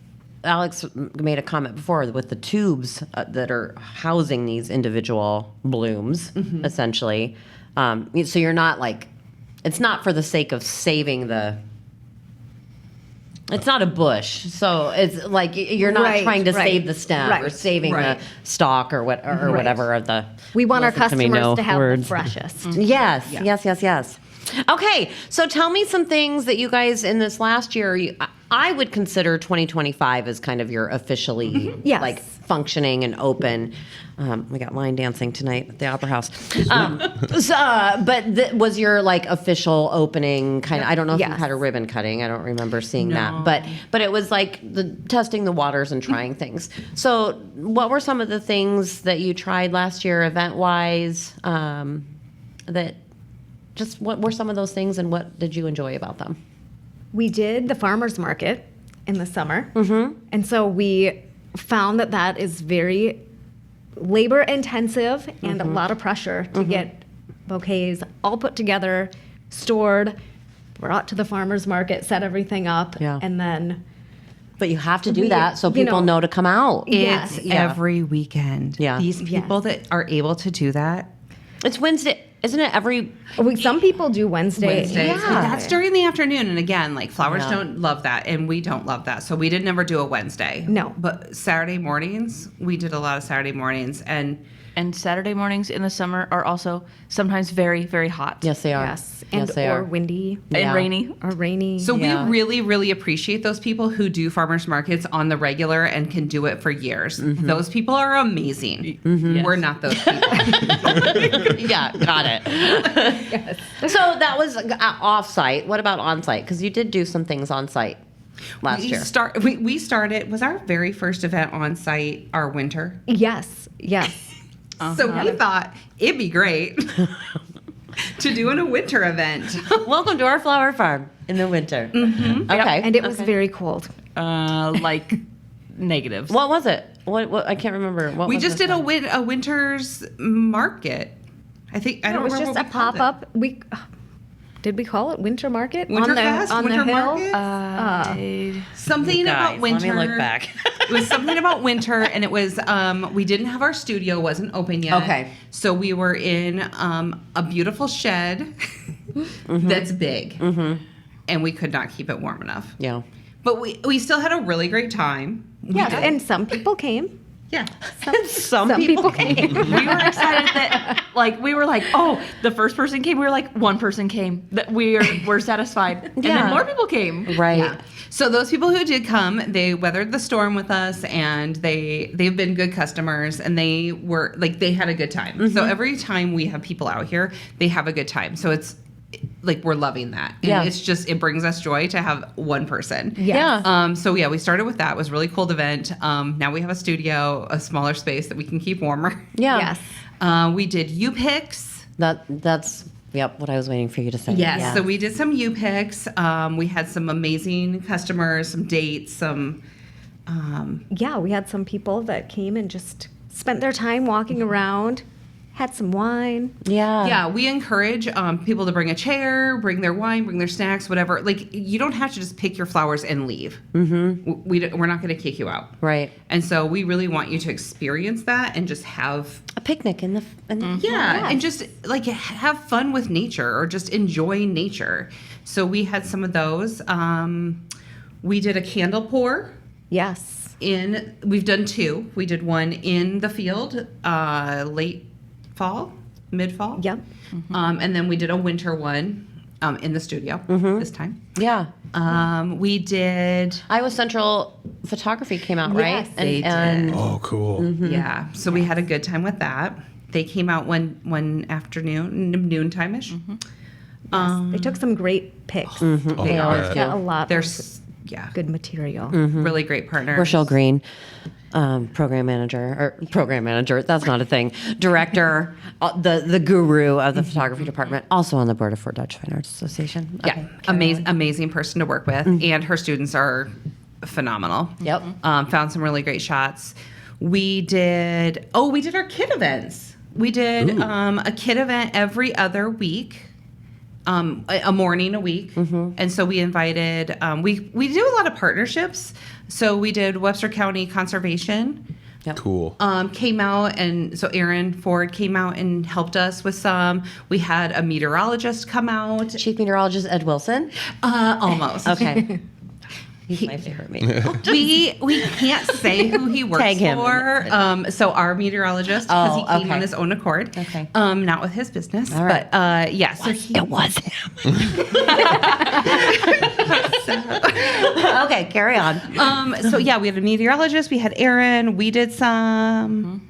Alex made a comment before with the tubes that are housing these individual blooms, essentially. So you're not like, it's not for the sake of saving the. It's not a bush, so it's like you're not Right, trying to right, save the stem or right, saving right. the stalk or whatever of the. We want our listen to me, customers no to have words. the freshest. Yes, yes. Okay, so tell me some things that you guys in this last year, I would consider 2025 as kind of your officially Yes. like functioning and open. We got line dancing tonight at the Opera House. But was your like official opening kind of? I don't know if you Yes. had a ribbon cutting. I don't remember seeing that, but it was like the testing the waters and trying things. So, what were some of the things that you tried last year, event wise? That just what were some of those things, and what did you enjoy about them? We did the farmers market in the summer. And so we found that that is very labor intensive and a lot of pressure to get bouquets all put together, stored, brought to the farmers market, set everything up, Yeah. and then But you have to do We- that so you people know- know to come out. Yes. It's Yeah. every weekend. Yeah. These people that are able to do that It's Wednesday, isn't it? some people do Wednesdays. Wednesdays. Yeah. And that's during the afternoon. And again, like flowers Yeah. don't love that, and we don't love that. So we did never do a Wednesday. No. But Saturday mornings, we did a lot of Saturday mornings, and Saturday mornings in the summer are also sometimes very, very hot. Yes, they are. Yes. And yes, they or are. windy And Yeah. rainy. or rainy. so Yeah. we really, really appreciate those people who do farmers markets on the regular and can do it for years. Those people are amazing. We're not those people. Yeah, got it. So that was off-site. What about on-site? Because you did do some things on-site last year. We started. Was our very first event on site our winter? yes. So we thought it'd be great to do in a winter event. Welcome to our flower farm in the winter. Okay, And it was okay. very cold. Like negatives. What was it? What I can't remember. What We was just this did one? a winter's market. I think I don't It was remember just a what we called pop up. Did we call it Winter Market? Winterfest? on Winter the hill? Market? Something Guys, about winter. Let me look back. It was something about winter, and it was we didn't have our studio, wasn't open yet. Okay. So we were in a beautiful shed that's big, and we could not keep it warm enough. Yeah. But we still had a really great time. Yes, and some people came. Yeah. Some people came. We were excited that, like, we were like, oh, the first person came. We were like, one person came. That we're satisfied. And Yeah. then more people came. Right. Yeah. So those people who did come, they weathered the storm with us, and they've been good customers, and they were like they had a good time. So every time we have people out here, they have a good time. So like we're loving that. And Yeah. it's just, it brings us joy to have one person. Yeah. So yeah, we started with that. It was a really cool event. Now we have a studio, a smaller space that we can keep warmer. Yeah. Yes. We did U-Picks. That's what I was waiting for you to say. Yes. Yeah. So we did some U-Picks. We had some amazing customers, some dates, some Yeah, we had some people that came and just spent their time walking around, had some wine. yeah, we encourage people to bring a chair, bring their wine, bring their snacks, whatever. Like, you don't have to just pick your flowers and leave. Mm-hmm. We're not going to kick you out. Right. And so we really want you to experience that and just have A picnic in the and just like have fun with nature or just enjoy nature. So we had some of those. We did a candle pour. Yes. We've done 2. We did one in the field, late fall, mid fall. Yep. And then we did a winter one in the studio this time. Yeah. We did, Iowa Central Photography came out, right? Yes, they and did. Oh, cool. yeah. So we had a good time with that. They came out one afternoon, noontime-ish. They took some great pics. They I are. bet. Got a lot They're of yeah, good material. really great partners. Rochelle Green, program manager. That's not a thing. Director, the guru of the photography department, also on the board of Fort Dodge Fine Arts Association. Yeah, amazing person to work with, and her students are phenomenal. Yep. Found some really great shots. We did our kid events. We did a kid event every other week. A morning a week, and so we invited. We do a lot of partnerships. So we did Webster County Conservation. Cool. Came out, and so Aaron Ford came out and helped us with some. We had a meteorologist come out. Chief Meteorologist Ed Wilson. Almost. Okay. He's my favorite meteorologist. We can't say who he works Tag him. for. So our meteorologist, because he came on his own accord. Okay. Not with his business. All right. But yeah, so It was him. Okay, carry on. so yeah, we had a meteorologist. We had Aaron. We did some.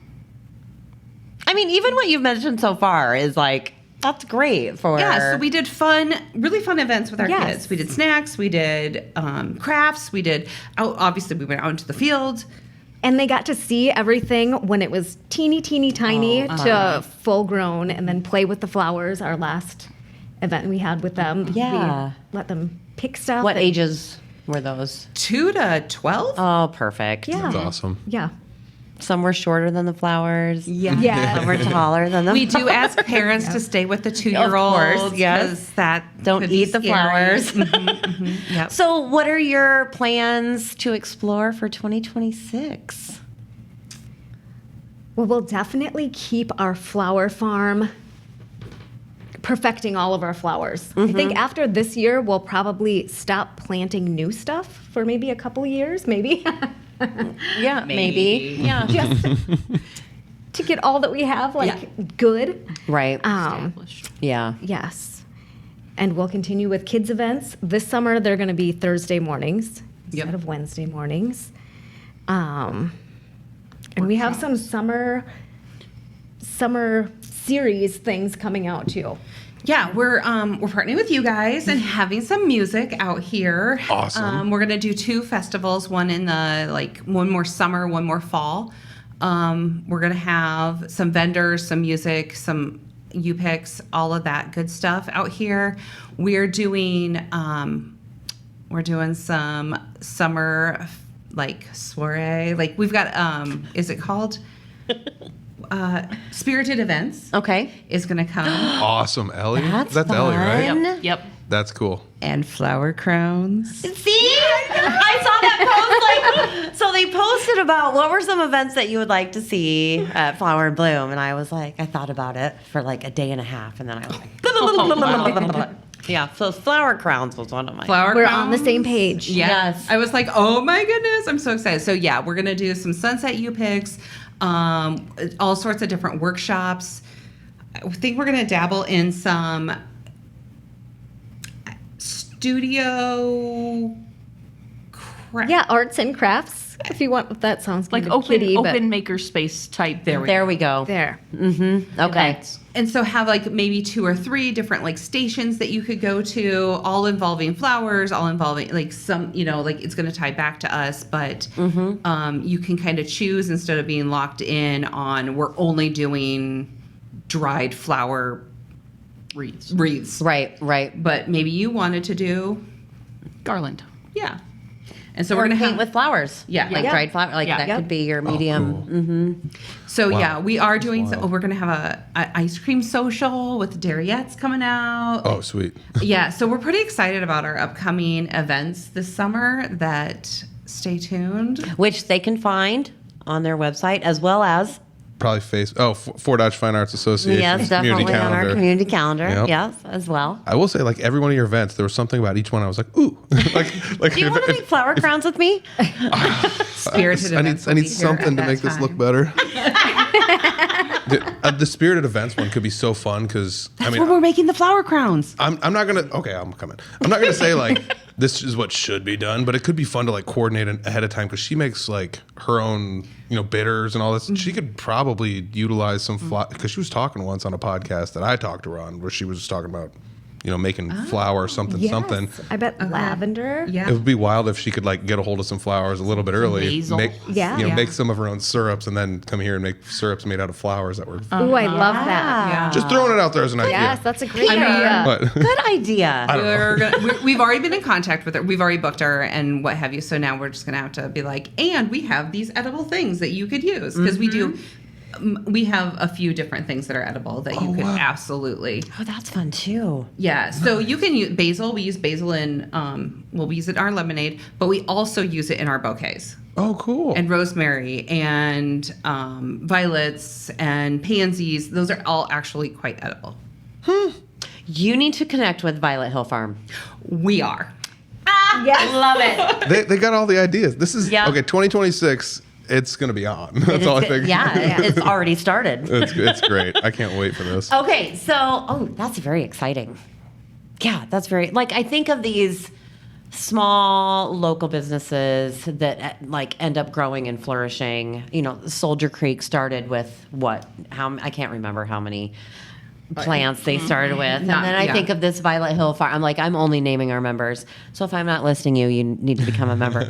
I mean, even what you've mentioned so far is like, that's great for. Yeah, so we did really fun events with our Yes. kids. We did snacks. We did crafts. We did. Obviously, we went out into the field. And they got to see everything when it was teeny, tiny to full grown, and then play with the flowers. Our last event we had with them. Yeah. We let them pick stuff. What and- ages were those? 2 to 12. Oh, perfect. Yeah. That's awesome. Yeah. Some were shorter than the flowers. Yeah. Yeah. Some were taller than the We do ask parents to stay with the 2-year-olds. Of course, yes. Because that Don't could be eat the scary. flowers. Yep. So, what are your plans to explore for 2026? Well, we'll definitely keep our flower farm perfecting all of our flowers. I think after this year, we'll probably stop planting new stuff for maybe a couple years, maybe. Yeah, maybe. Yeah. Just to get all that we have good. Right. Established. Yeah. Yes. And we'll continue with kids events. This summer they're going to be Thursday mornings instead Yep. of Wednesday mornings. And we have some summer series things coming out too. Yeah, we're partnering with you guys and having some music out here. Awesome. We're gonna do 2 festivals, one in the one more summer, one more fall. We're gonna have some vendors, some music, some U-Picks, all of that good stuff out here. We're doing some summer soiree. We've got is it called Spirited Events Okay. is gonna come. Awesome, Ellie. That's Ellie, right? fun. Yep. That's cool. And flower crowns. See? I saw that post. So they posted about what were some events that you would like to see at Flower and Bloom. And I was like, I thought about it for a day and a half. And then I was like, yeah, so flower crowns was one of my. Flower We're crowns. on the same page. Yes. I was like, oh my goodness, I'm so excited. So yeah, we're gonna do some sunset U-Picks, all sorts of different workshops. I think we're gonna dabble in some studio Correct. Yeah, arts and crafts. If you want, that sounds Like kind of kiddie, but open maker space type. There we go. there. Okay. events. And so have like maybe 2 or 3 different like stations that you could go to, all involving flowers, all involving like some, like it's going to tie back to us, but you can kind of choose instead of being locked in on we're only doing dried flower Wreaths. Right. But maybe you wanted to do, Garland. yeah. And so Or we're going to paint with flowers. Yeah. Like Yeah. dried flower. Like Yeah. that Yep. could be your medium. So Wow. yeah, we are doing. Wow. We're gonna have a ice cream social with the Dairiettes coming out. Oh, sweet. Yeah, so we're pretty excited about our upcoming events this summer. That stay tuned. Which they can find on their website as well as Probably Fort Dodge Fine Arts Association yes, definitely community on our calendar. community calendar. Yep. Yes, as well. I will say, like every one of your events, there was something about each one. I was like, ooh, like. Do you want to make flower crowns with me? Spirited I events need will be here something at to that make this look time. better. The spirited events one could be so fun because That's where we're making the flower crowns. I'm not gonna. Okay, I'm coming. I'm not gonna say like this is what should be done, but it could be fun to like coordinate it ahead of time because she makes like her own bitters and all this. She could probably utilize some because she was talking once on a podcast that I talked to her on where she was talking about making flour something. I bet lavender. Yeah. It would be wild if she could like get a hold of some flowers a little bit early, basil. make Yeah. make some of her own syrups, and then come here and make syrups made out of flowers that were Ooh, I love that. Yeah. just throwing it out there as an idea. Yes, that's a great I mean, idea. But Good idea. We've already been in contact with her. We've already booked her and what have you. So now we're just going to have to be like, and we have these edible things that you could use because we do. We have a few different things that are edible that you could absolutely. Oh, that's fun too. Yeah. So you can use basil. We use basil in. We use it in our lemonade, but we also use it in our bouquets. oh, cool. And rosemary and violets and pansies. Those are all actually quite edible. You need to connect with Violet Hill Farm. We are. Yes. Love it. they got all the ideas. This is Yeah. okay. 2026. It's gonna be on. That's all I think. Yeah, it's already started. It's great. I can't wait for this. Okay, so that's very exciting. Yeah, that's very I think of these small local businesses that like end up growing and flourishing. Soldier Creek started with I can't remember how many plants they started with. And then I think of this Violet Hill Farm. I'm like, I'm only naming our members. So if I'm not listing you, you need to become a member.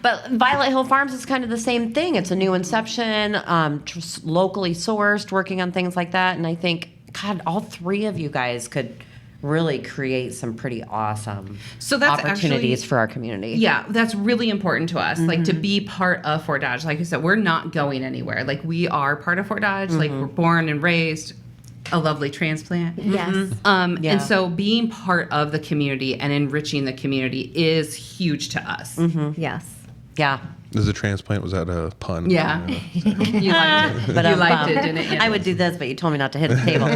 But Violet Hill Farms is kind of the same thing. It's a new inception, locally sourced, working on things like that. And I think, God, all 3 of you guys could really create some pretty awesome that's opportunities actually- for our community. Yeah, that's really important to us. Like to be part of Fort Dodge. Like I said, we're not going anywhere. Like we are part of Fort Dodge. Like we're born and raised. A lovely transplant. Yes. Yeah. And so being part of the community and enriching the community is huge to us. Yes. Yeah. This is a transplant. Was that a pun? Yeah. You liked it. But You liked it, didn't you? I would do this, but you told me not to hit the table.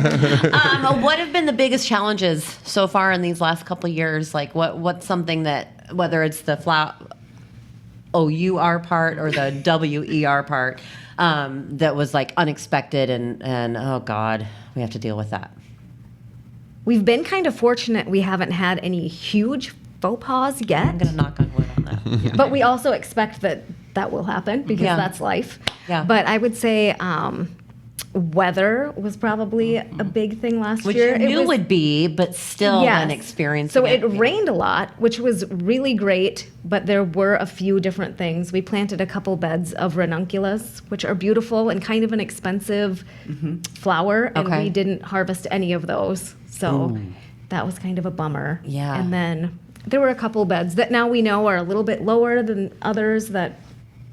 What have been the biggest challenges so far in these last couple of years? Like, what's something that, whether it's the OUR part or the WER part, that was like unexpected and oh God, we have to deal with that. We've been kind of fortunate we haven't had any huge faux pas yet. I'm gonna knock on wood on that. But we also expect that will happen because Yeah. that's life. Yeah. But I would say weather was probably a big thing last Which year. you knew was, would be, but still Yes. an experience. So it rained a lot, which was really great, but there were a few different things. We planted a couple beds of ranunculus, which are beautiful and kind of an expensive flower, and Okay. we didn't harvest any of those. So that was kind of a bummer. Yeah. And then there were a couple beds that now we know are a little bit lower than others that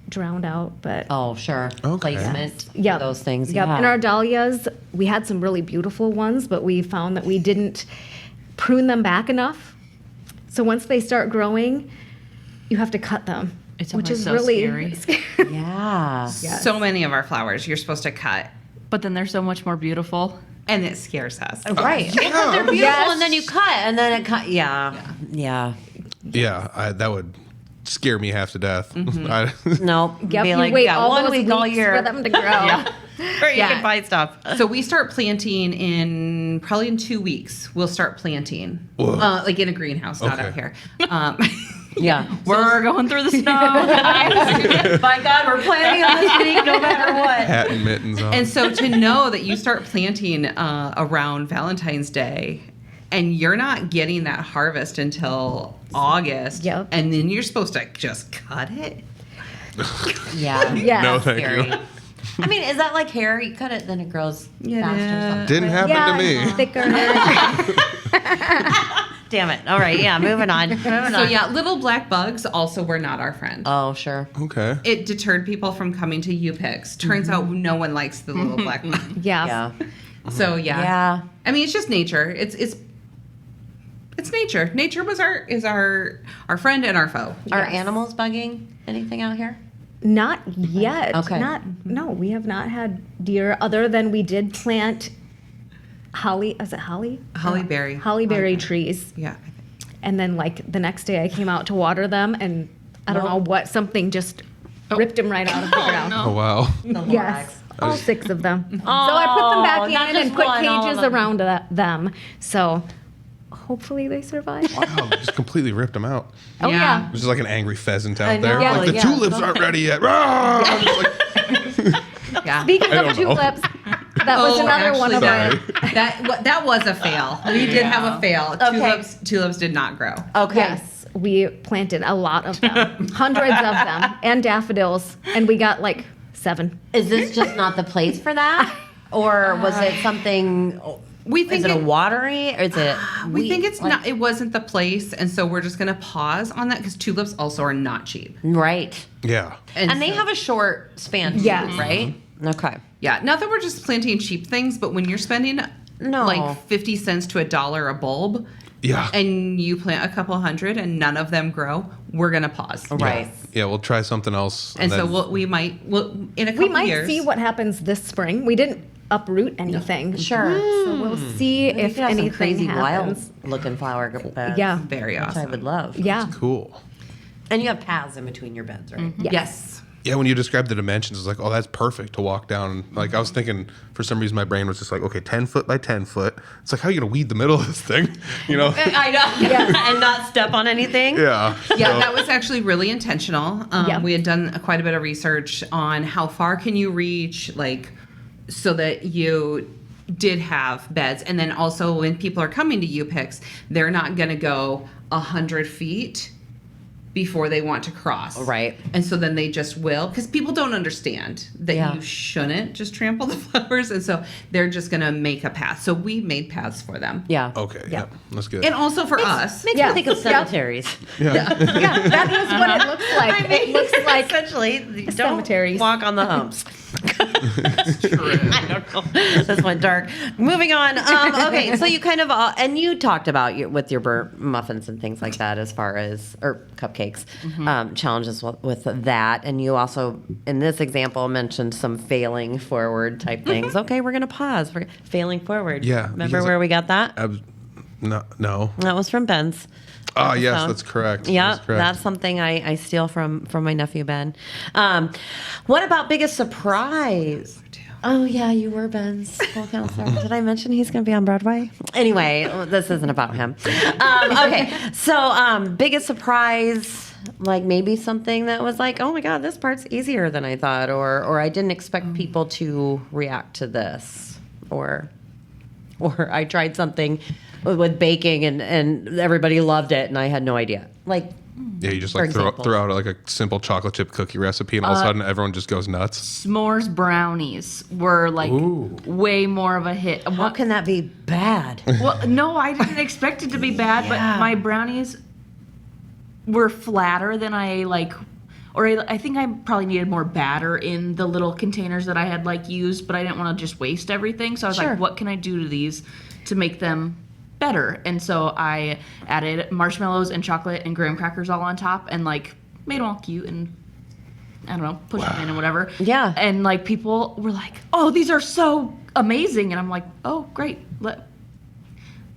drowned out, but Oh, sure. Okay. Placement. yeah, Those things. Yep. Yeah. And our dahlias, we had some really beautiful ones, but we found that we didn't prune them back enough. So once they start growing, you have to cut them, It's which always is so really scary. Yeah. Yes. So many of our flowers you're supposed to cut, But then they're so much more beautiful. and it scares us. Right. Well, 'cause they're beautiful, Yes. and then you cut, and then it cut. Yeah. Yeah. Yeah, that would scare me half to death. I, No. Yep, Be you like, wait yeah, all 1 those week all weeks year. for them to grow. Or you Yeah. can buy stuff. So we start planting in probably in 2 weeks. We'll start planting, Whoa. like in a greenhouse, not Okay. out here. Yeah. We're going through the snow. By God, we're planning on this week no matter what. Hat and mittens on. And so to know that you start planting around Valentine's Day and you're not getting that harvest until August, Yep. and then you're supposed to just cut it. Yeah. Yeah. No, thank Scary. you. I mean, is that like hair? You cut it, then it grows Yeah. faster or something? Didn't happen to me. Thicker. Damn it. All right. Yeah. Moving on. So yeah, little black bugs also were not our friend. Oh, sure. Okay. It deterred people from coming to U-Picks. Turns out no one likes the little black bug. Yeah. Yeah. So yeah. Yeah. I mean, it's just nature. It's nature. Nature was our friend and our foe. Are Yes. animals bugging anything out here? Not yet. Okay. No, we have not had deer other than we did plant holly. Is it holly? Hollyberry. Hollyberry trees. Yeah. And then like the next day I came out to water them and I don't know what, something just ripped them right out of the ground. Oh wow. The Yes. All 6 of them. So I put them not back in just and put one, all of cages them. around them. So hopefully they survive. Wow. Just completely ripped them out. Oh yeah. It was just like an angry pheasant I out there. know, Like the yeah. tulips aren't ready yet. Rah! I'm just like, Yeah. Speaking I of don't know. tulips, that was another one of our. Sorry. that was a fail. We did have a fail. Okay. Tulips did not grow. Okay. Yes, we planted a lot of them, hundreds of them, and daffodils, and we got like 7. Is this just not the place for that? Or was it something? We think Is it a watery? Or is it? we think it's like- not. It wasn't the place, and so we're just gonna pause on that because tulips also are not cheap. Right. yeah. And they so- have a short span, too, Yes. right? Okay. Yeah, not that we're just planting cheap things, but when you're spending No. like 50 cents to $1 a bulb, Yeah. and you plant a couple hundred and none of them grow, we're gonna pause. Right. Yeah, we'll try something else. And so then- we might in a couple We might years. see what happens this spring. We didn't uproot anything. Sure. So we'll see You if could have some anything crazy happens. wild looking flower beds. Yeah. Very Which I awesome. would love. Yeah. Cool. And you have paths in between your beds, right? Yes. Yeah, when you described the dimensions, it's like, oh, that's perfect to walk down. Like, I was thinking, for some reason, my brain was just like, okay, 10 foot by 10 foot. It's like, how are you going to weed the middle of this thing? You know? I know. And not step on anything. Yeah. Yeah, So- that was actually really intentional. Yeah. We had done quite a bit of research on how far can you reach, like, so that you did have beds. And then also when people are coming to U-Picks, they're not going to go 100 feet before they want to cross. Right. And so then they just will, because people don't understand that Yeah. you shouldn't just trample the flowers. And so they're just going to make a path. So we made paths for them. Yeah. Okay, Yeah. yeah. That's good. And also for us. Makes Yeah. me think of Yeah. cemeteries. Yeah, that is what it looks like. It looks like Essentially, don't cemeteries. walk on the humps. I don't know. This went dark. Moving on. Okay, so you kind of and you talked about with your burnt muffins and things like that, as far as or cupcakes challenges with that, and you also in this example mentioned some failing forward type things. Okay, we're gonna pause. We're failing forward. Yeah, remember because where we got that? No. That was from Ben's. Oh, yes, episode. that's correct. Yeah, That's correct. that's something I steal from my nephew Ben. What about biggest surprise? Oh yeah, you were Ben's school counselor. Did I mention he's going to be on Broadway? Anyway, this isn't about him. Okay, so biggest surprise, like maybe something that was like, oh my god, this part's easier than I thought, or I didn't expect people to react to this, or I tried something with baking and everybody loved it and I had no idea. Like, Yeah, you just For like throw example. out like a simple chocolate chip cookie recipe, and all of a sudden everyone just goes nuts. S'mores brownies were like Ooh. way more of a hit. how can that be bad? Well, no, I didn't expect it to be bad, Yeah. but my brownies were flatter than I like, or I think I probably needed more batter in the little containers that I had like used, but I didn't want to just waste everything. So I was Sure. like, what can I do to these to make them better? And so I added marshmallows and chocolate and graham crackers all on top and like made them all cute and I don't know, push them in and whatever. Yeah. And like people were like, oh, these are so amazing. And I'm like, oh, great.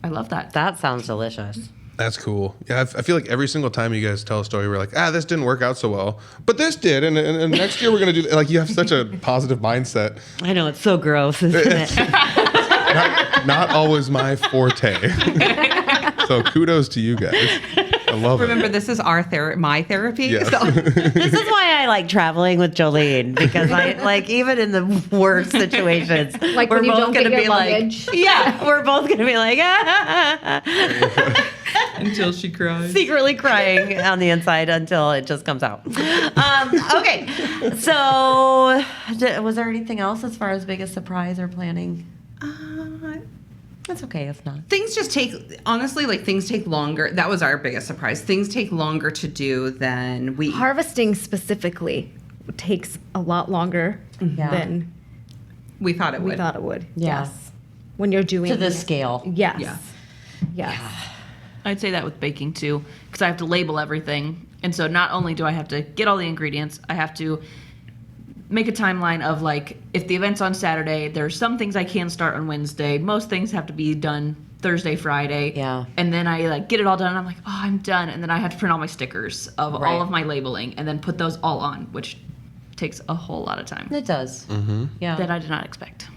I love that. That sounds delicious. That's cool. Yeah, I feel like every single time you guys tell a story, we're like, this didn't work out so well, but this did, and next year we're gonna do. Like, you have such a positive mindset. I know, it's so gross, isn't it? Not always my forte. So kudos to you guys. I love Remember, it. this is my therapy. Yes. So. This is why I like traveling with Jolene, because I like, even in the worst situations, Like we're when you both don't get gonna your be luggage. like, yeah, we're both gonna be like, Until she cries. secretly crying on the inside until it just comes out. Okay, so was there anything else as far as biggest surprise or planning? That's okay if not. Things just take, honestly, like things take longer. That was our biggest surprise. Things take longer to do than we. Harvesting specifically takes a lot longer Yeah. than We thought it we would. thought it would. Yeah. Yes. When you're doing To this scale. Yes. Yeah. Yes. I'd say that with baking too, because I have to label everything. And so not only do I have to get all the ingredients, I have to make a timeline of like, if the event's on Saturday, there's some things I can start on Wednesday. Most things have to be done Thursday, Friday. Yeah. And then I like get it all done. And I'm like, oh, I'm done. And then I have to print all my stickers of Right. all of my labeling and then put those all on, which takes a whole lot of time It does. Yeah. that I did not expect.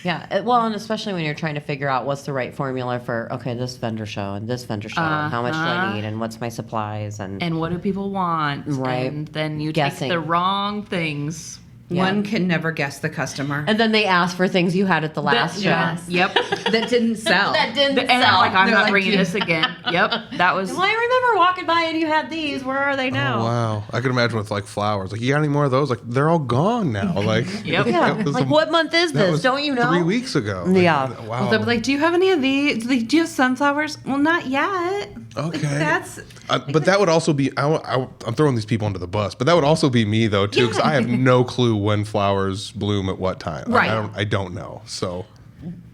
Yeah. Well, and especially when you're trying to figure out what's the right formula for, okay, this vendor show and this vendor show, and how much do I need, and what's my supplies, And what do people want? Right. And then you Guessing. take the wrong things. One can never guess the customer. And then they ask for things you had at the last show. Yes. Yep. that didn't sell. That didn't And I'm like, I'm They're not like, bringing "You-" this again. Yep. That was. Well, I remember walking by and you had these. Where are they now? Oh, wow. I could imagine with like flowers. Like, you got any more of those? Like, they're all gone now. Like, Yep. Yeah. that was Like, what month is that this? was Don't you know? 3 weeks ago. Like, Yeah. Wow. They'll be like, do you have any of these? Do you have sunflowers? Well, not yet. Okay. Like, that's. But that would also be, I'm throwing these people under the bus, but that would also be me though, too, because I have no clue when flowers bloom at what time. Like, Right. I don't know. So,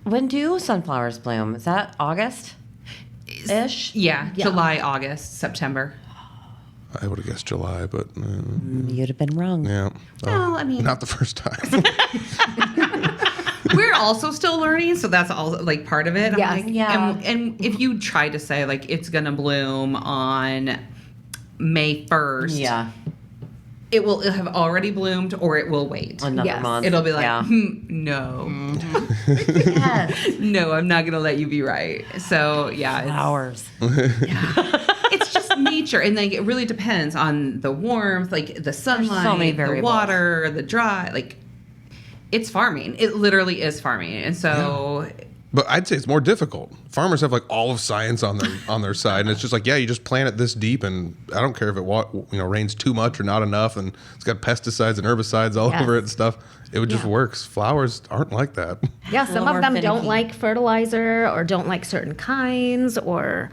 When do sunflowers bloom? Is that August? Ish? Yeah, July, August, September. I would have guessed July, but You'd have been wrong. yeah. Well, I mean- not the first time. We're also still learning, so that's all like part of it. I'm Yes. like, Yeah. And if you try to say like it's gonna bloom on May 1st, Yeah. it will have already bloomed or it will wait. Another Yes. month. It'll be like, yeah. No, Yes. no, I'm not gonna let you be right. So yeah, Flowers. it's just nature, and like it really depends on the warmth, like the sunlight, many the variables. water, the dry. Like it's farming. It literally is farming, and so. But I'd say it's more difficult. Farmers have like all of science on their side, and it's just like, yeah, you just plant it this deep, and I don't care if it rains too much or not enough, and it's got pesticides and herbicides all Yes. over it and stuff. It would just works. Flowers aren't like that. Yeah, little some more of them don't finicky. like fertilizer or don't like certain kinds, or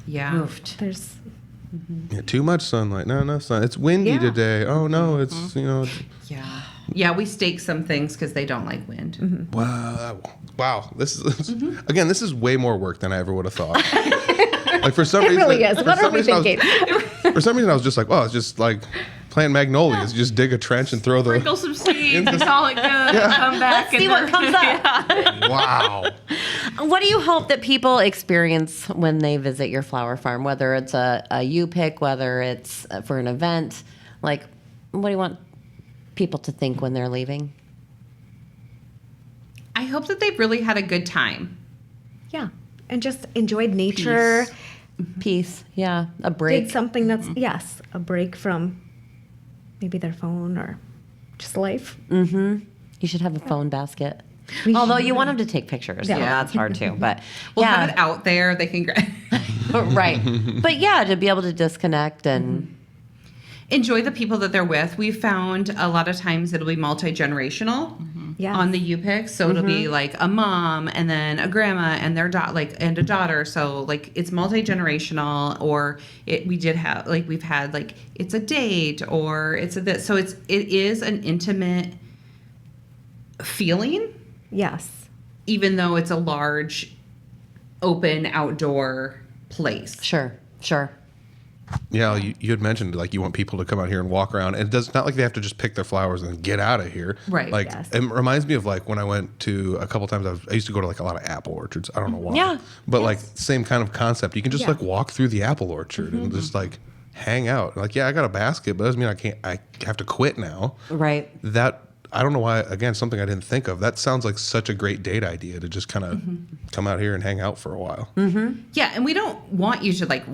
Yeah. there's Yeah, too much sunlight. No sun. It's windy Yeah. today. Oh no, it's Yeah. Yeah, we stake some things because they don't like wind. Wow. This is again. This is way more work than I ever would have thought. Like for some it reason, really is. for What are some we reason I was- thinking? For some reason, I was just like, oh, it's just like plant magnolias. You just dig a trench and throw the. Sprinkle some seeds and call it good. Come back See what comes up. Wow. What do you hope that people experience when they visit your flower farm? Whether it's a you pick, whether it's for an event, like what do you want people to think when they're leaving? I hope that they've really had a good time. Yeah, and just enjoyed nature. Peace, yeah, a break. Did something that's a break from maybe their phone or just life. You should have a phone basket. We Although should. you want them to take pictures, yeah, that's hard too. But We'll yeah, have it out there. They can right. But yeah, to be able to disconnect and enjoy the people that they're with. We've found a lot of times it'll be multi-generational Yes. on the U-Pick. So it'll be like a mom and then a grandma and their and a daughter. So like it's multi-generational, or we've had like it's a date or it's a this. So it is an intimate feeling, Yes. even though it's a large open outdoor place. sure. Yeah, you had mentioned like you want people to come out here and walk around, and it's not like they have to just pick their flowers and get out of here. Right, Like yes. it reminds me of like when I went to a couple times. I used to go to like a lot of apple orchards. I don't know why. Yeah, But like same kind of concept. You can just Yeah. like walk through the apple orchard and just like hang out. Like, yeah, I got a basket, but it doesn't mean I have to quit now. Right. That I don't know why, again, something I didn't think of. That sounds like such a great date idea to just kind of come out here and hang out for a while. Yeah, and we don't want you to like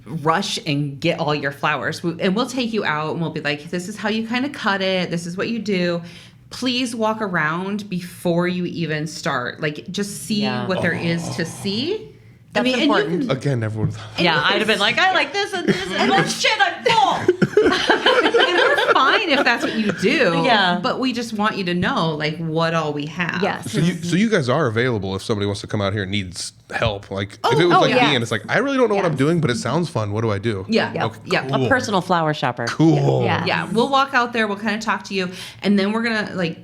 rush and get all your flowers. And we'll take you out and we'll be like, this is how you kind of cut it. This is what you do. Please walk around before you even start. Like, just see what there is to see. That's important. Again, everyone. Yeah, I'd have been like, I like this and this and oh shit, I'm full. And we're fine if that's what you do. Yeah. But we just want you to know, like, what all we have. Yes. So you guys are available if somebody wants to come out here and needs help. Like if it was like yeah. me and it's like, I really don't know what I'm doing, but it sounds fun. What do I do? Yeah. Yep. Okay, Yeah. cool. A personal flower shopper. Cool. Yeah. Yeah. We'll walk out there. We'll kind of talk to you. And then we're going to, like,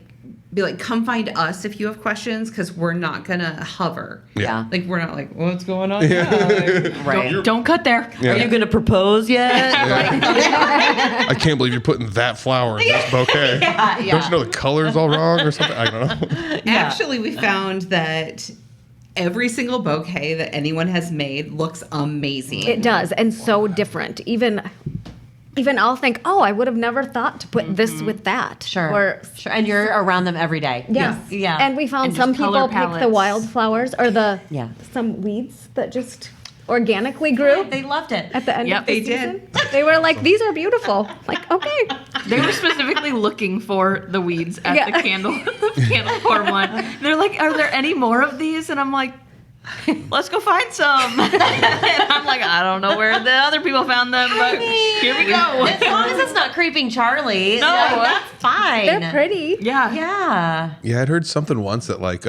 be like, come find us if you have questions, because we're not going to hover. Yeah. Like, we're not like, what's going on now? Like, Right. Don't cut there. Yeah. Are you going to propose yet? I can't believe you're putting that flower in this bouquet. Don't you know the color's all wrong or something? I don't know. Actually, we found that every single bouquet that anyone has made looks amazing. It does, and so different. Even I'll think, oh, I would have never thought to put this with that. Sure. Or Sure. And you're around them every day. yes. Yeah. And we found And some just color people pick the palettes. wildflowers or Yeah. some weeds that just organically grew They loved it. at the end Yep, of the they did. season. They were like, these are beautiful. Like, okay. They were specifically looking for the weeds at Yeah. the candle corn one. They're like, "Are there any more of these?" And I'm like, "Let's go find some." And I'm like, "I don't know where the other people found them, but here we go." As long as it's not creeping Charlie, No. that's fine. They're pretty. Yeah. Yeah. Yeah, I'd heard something once that like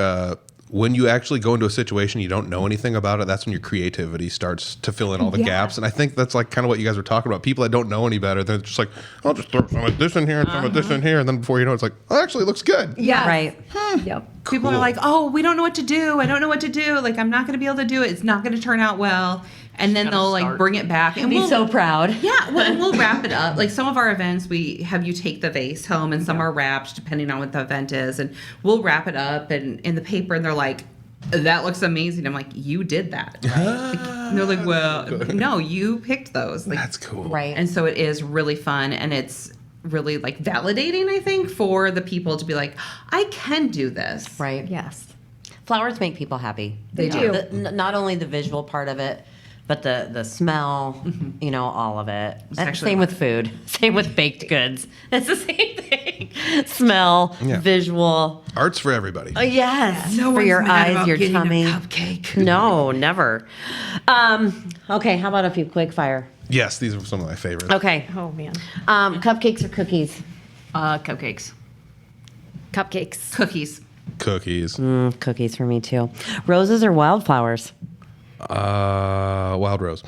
when you actually go into a situation you don't know anything about it, that's when your creativity starts to fill in all the Yeah. gaps. And I think that's like kind of what you guys were talking about. People that don't know any better, they're just like, I'll just throw some of this in here and some of this in here, and then before you know, it's like, oh, actually, it looks good. Yeah. Right. Yep. People are like, oh, we don't know what to do. I don't know what to do. Like, I'm not going to be able to do it. It's not going to turn out well. And then gotta they'll like start. bring it back. And Be we'll, so proud. yeah, well, and we'll wrap it up. Like some of our events, we have you take the vase home, and some are wrapped depending on what the event is. And we'll wrap it up and in the paper, and they're like, that looks amazing. I'm like, you did that. Right? And they're like, well, no, you picked those. Like, That's cool. Right. and so it is really fun, and it's really like validating, I think, for the people to be like, I can do this. Right. Yes. Flowers make people happy. They do. Not only the visual part of it, but the smell, you know, all of it. And actually same with food. Same with baked goods. It's the same thing. Smell, Yeah. visual. Art's for everybody. Yes. No for one's your mad eyes, about your getting a tummy. cupcake. No, never. Okay, how about a few quick fire? Yes, these are some of my favorites. Okay. Oh man. Cupcakes or cookies? Cupcakes. Cupcakes. Cookies. Cookies. Cookies for me too. Roses or wildflowers? Wild Rose.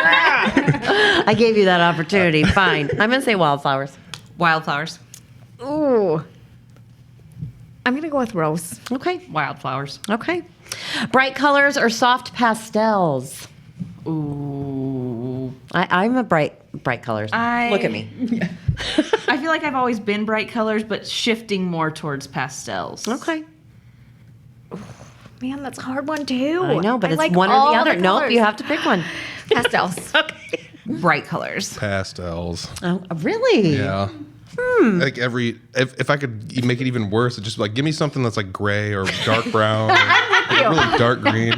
I gave you that opportunity. Fine. I'm going to say wildflowers. Wildflowers. Ooh. I'm gonna go with rose. Okay. Wildflowers. Okay. Bright colors or soft pastels? Ooh. I'm a bright colors. Look at me. I feel like I've always been bright colors, but shifting more towards pastels. Okay. Man, that's a hard one too. I know, but I it's like one or all the other. Nope, colors. you have to pick one. Pastels. Okay. Bright colors. Pastels. Oh, really? Yeah. Like if I could make it even worse, it's just like give me something that's like gray or dark brown, or like really dark green.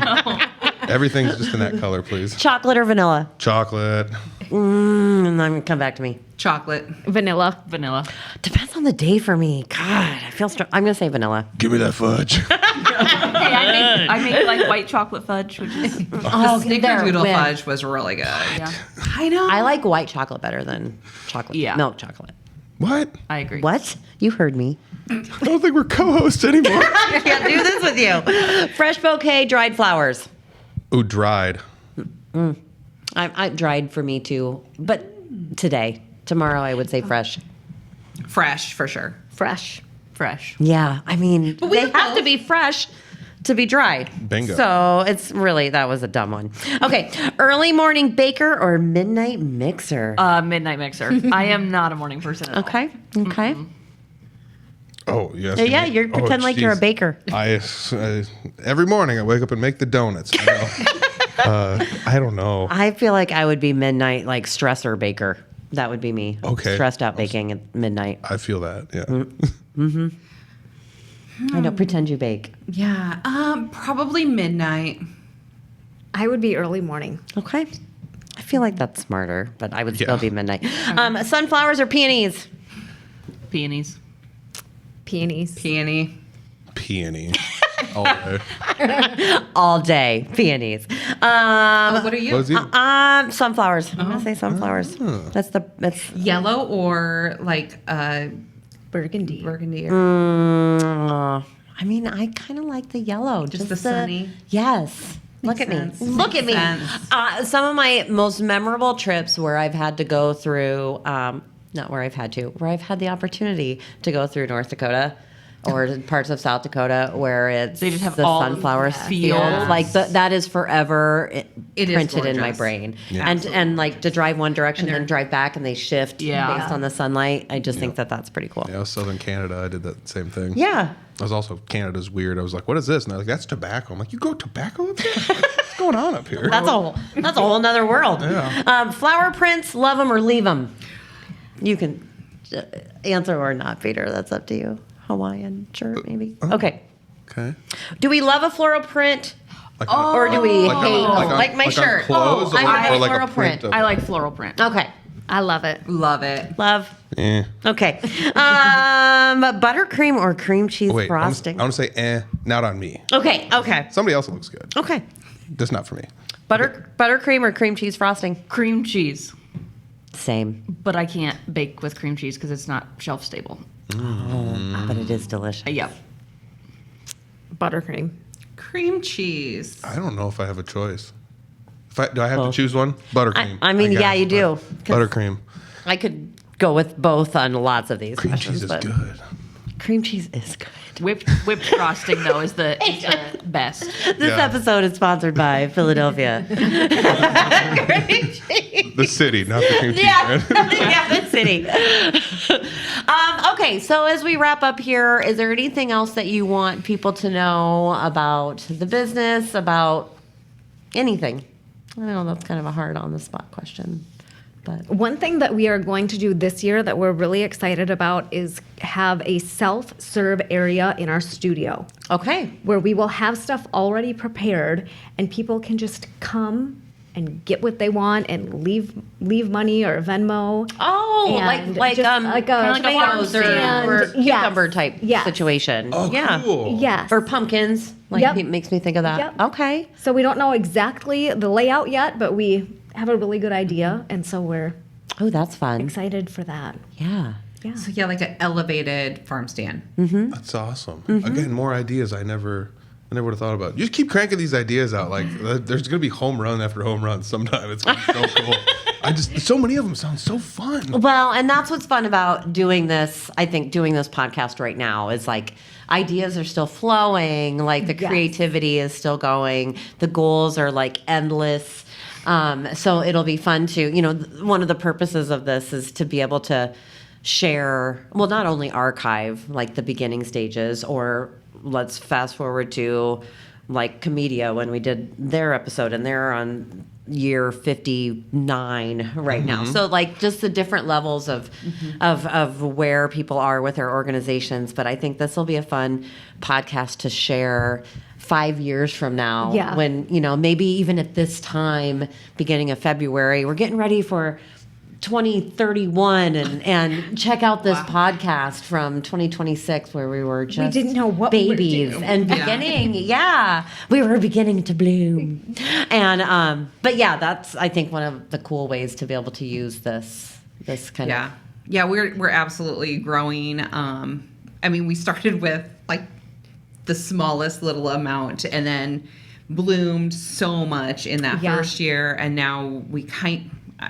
Everything's just in that color, please. Chocolate or vanilla? Chocolate. And then I'm gonna come back to me. Chocolate. Vanilla. Vanilla. Depends on the day for me. God, I feel strong. I'm gonna say vanilla. Give me that fudge. Hey, I make like white chocolate fudge, which is Oh, Snickerdoodle win. fudge was really good. yeah. I know. I like white chocolate better than chocolate. Yeah. Milk chocolate. What? I agree. What? You heard me. I don't think we're co-hosts anymore. I can't do this with you. Fresh bouquet, dried flowers. Ooh, dried. I dried for me too, but today. Tomorrow I would say fresh. Fresh for sure. Fresh. Fresh. Yeah, I mean, we they have have to both. be fresh to be dried. Bingo. So it's really, that was a dumb one. Okay, early morning baker or midnight mixer? Midnight mixer. I am not a morning person at all. Okay, okay. Oh, yes. Yeah, you pretend like you're a baker. I every morning I wake up and make the donuts. You know? I don't know. I feel like I would be midnight like stressor baker. That would be me. Okay. Stressed out baking at midnight. I feel that. Yeah. I don't pretend you bake. Yeah, probably midnight. I would be early morning. Okay. I feel like that's smarter, but I would still Yeah. be midnight. Sunflowers or peonies? Peonies. Peonies. Peony. Peony. All day. All day. Peonies. What are you? What is it? Sunflowers. I'm gonna say sunflowers. That's Yellow or like Burgundy. burgundy? I mean, I kind of like the yellow. Just the sunny? Yes. Look at sense. me. Look at me. Makes Some of my most memorable trips where I've had to go through, where I've had the opportunity to go through North Dakota or parts of South Dakota where it's They just have the all of sunflower the fields. fields. Like that is forever It is printed in my gorgeous. brain. Yeah. And like to drive one direction and then drive back and they shift Yeah. based on the sunlight. I just think that that's pretty cool. Yeah, I was Southern Canada. I did that same thing. Yeah. I was also, Canada's weird. I was like, what is this? And they're like, that's tobacco. I'm like, you grow tobacco up here? What's going on up here? That's a whole nother world. Yeah. Flower prints, love them or leave them. You can answer or not, Peter. That's up to you. Hawaiian shirt, maybe. Okay. Okay. Do we love a floral print Like or do we like hate on- them? Like my on shirt. clothes I have or a like floral a print. print. I like floral print. Okay. I love it. Love it. Love. Eh. Okay. Buttercream or cream cheese Wait, frosting? I want to say, not on me. Okay. Okay. Somebody else looks good. Okay. Just not for me. Buttercream or cream cheese frosting? Cream cheese. Same. But I can't bake with cream cheese because it's not shelf stable. But it is delicious. Yep. Buttercream. Cream cheese. I don't know if I have a choice. Do I have to choose one? Buttercream. I mean, guess, yeah, you do. but Buttercream. I could go with both on lots of these Cream questions, cheese is but good. cream cheese is good. Whipped frosting though is the best. This Yeah. episode is sponsored by Philadelphia. Cream cheese. The city, not the cream cheese. Yeah, man. yeah, the city. Okay, so as we wrap up here, is there anything else that you want people to know about the business, about anything? I know that's kind of a hard on the spot question, but One thing that we are going to do this year that we're really excited about is have a self-serve area in our studio okay. where we will have stuff already prepared and people can just come and get what they want and leave money or Venmo. Oh, And like just a like a tomatoes or, stand. or Yes. cucumber type Yes. situation. Oh, yeah. cool. Yes. Or pumpkins. Like Yep. it makes me think of that. Yep. Okay. So we don't know exactly the layout yet, but we have a really good idea, and so we're Oh, that's fun. excited for that. Yeah. Yeah. So yeah, like an elevated farm stand. That's awesome. Again, more ideas I never would have thought about. You just keep cranking these ideas out. Like there's gonna be home run after home run sometime. It's gonna be so cool. So many of them sound so fun. Well, and that's what's fun about doing this. I think doing this podcast right now is like ideas are still flowing, like the Yes. creativity is still going, the goals are like endless. So it'll be fun to, one of the purposes of this is to be able to share, well, not only archive like the beginning stages, or let's fast forward to like Comedia when we did their episode and they're on year 59 right now. So like just the different levels of where people are with their organizations. But I think this will be a fun podcast to share 5 years from now. Yeah. When, maybe even at this time, beginning of February, we're getting ready for 2031 and check out this podcast from 2026 where we were just didn't know what we were babies doing. and beginning we were beginning to bloom. And but yeah, that's I think one of the cool ways to be able to use this kind of Yeah, we're absolutely growing. I mean, we started with like the smallest little amount and then bloomed so much in that Yeah. first year, and now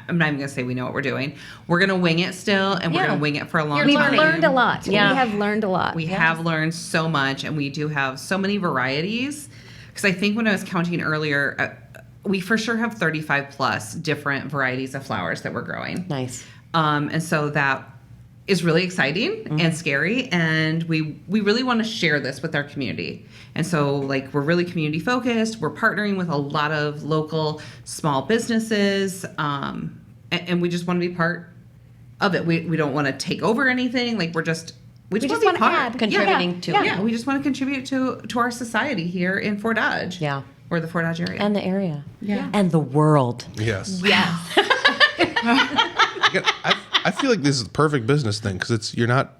I'm not even gonna say we know what we're doing. We're gonna wing it still, and we're Yeah. gonna wing it for a long We've time. learned a lot. Yeah. We have learned a lot. We have learned so much, and we do have so many varieties. Because I think when I was counting earlier, we for sure have 35 plus different varieties of flowers that we're growing. nice. And so that is really exciting and scary. And we really want to share this with our community. And so like we're really community focused. We're partnering with a lot of local small businesses. And we just want to be part of it. We don't want to take over anything. Like we just just want to be wanna part. add. Contributing to it. Yeah, we just want to contribute to our society here in Fort Dodge. Yeah. Or the Fort Dodge area. And the area. Yeah. And the world. Yes. Yes. Again, I feel like this is the perfect business thing because you're not,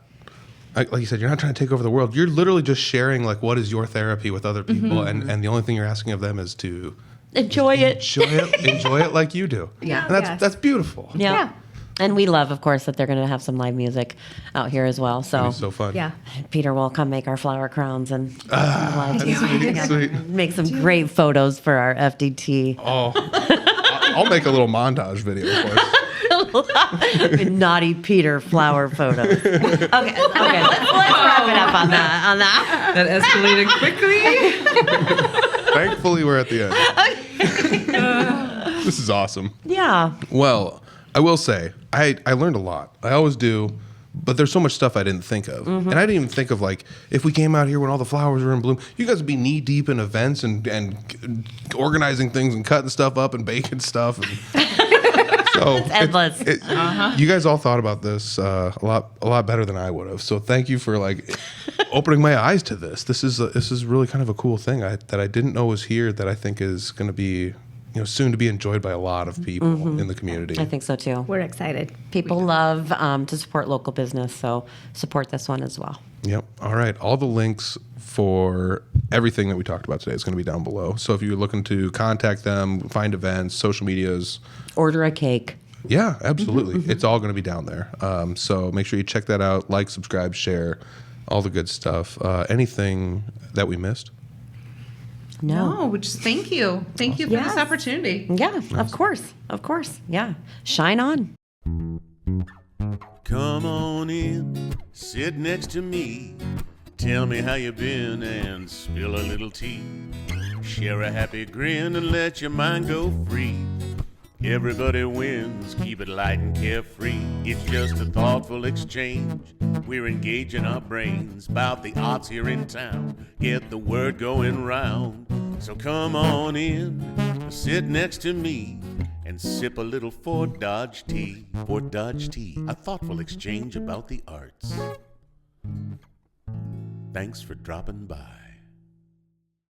like you said, you're not trying to take over the world. You're literally just sharing like what is your therapy with other people, and the only thing you're asking of them is to Enjoy it. enjoy it like you do. Yeah. and that's Yes. that's beautiful. Yeah. And we love, of course, that they're going to have some live music out here as well. So, It's so fun. Yeah. Peter will come make our flower crowns and some live music. Sweet. Make some great photos for our FDT. Oh, I'll make a little montage video for us. Naughty Peter flower photos. Okay, let's wrap it up on that. That escalated quickly. Thankfully, we're at the end. This is awesome. Yeah. Well, I will say, I learned a lot. I always do, but there's so much stuff I didn't think of. And I didn't even think of, like, if we came out here when all the flowers were in bloom, you guys would be knee-deep in events and organizing things and cutting stuff up and baking stuff. And so it's endless. You guys all thought about this a lot better than I would have. So thank you for, like, opening my eyes to this. This is really kind of a cool thing that I didn't know was here that I think is going to be soon to be enjoyed by a lot of people in the community. I think so too. We're excited. People love to support local business, so support this one as well. Yep. All right. All the links for everything that we talked about today is going to be down below. So if you're looking to contact them, find events, social medias, Order a cake. yeah, absolutely. It's all going to be down there. So make sure you check that out. Like, subscribe, share, all the good stuff. Anything that we missed? No. Just thank you. Thank you for this opportunity. Yeah, of course. Of course. Yeah. Shine on. Come on in, sit next to me. Tell me how you been and spill a little tea. Share a happy grin and let your mind go free. Everybody wins, keep it light and carefree. It's just a thoughtful exchange. We're engaging our brains about the arts here in town. Get the word going round. So come on in, sit next to me, and sip a little Fort Dodge tea. Fort Dodge tea, a thoughtful exchange about the arts. Thanks for dropping by.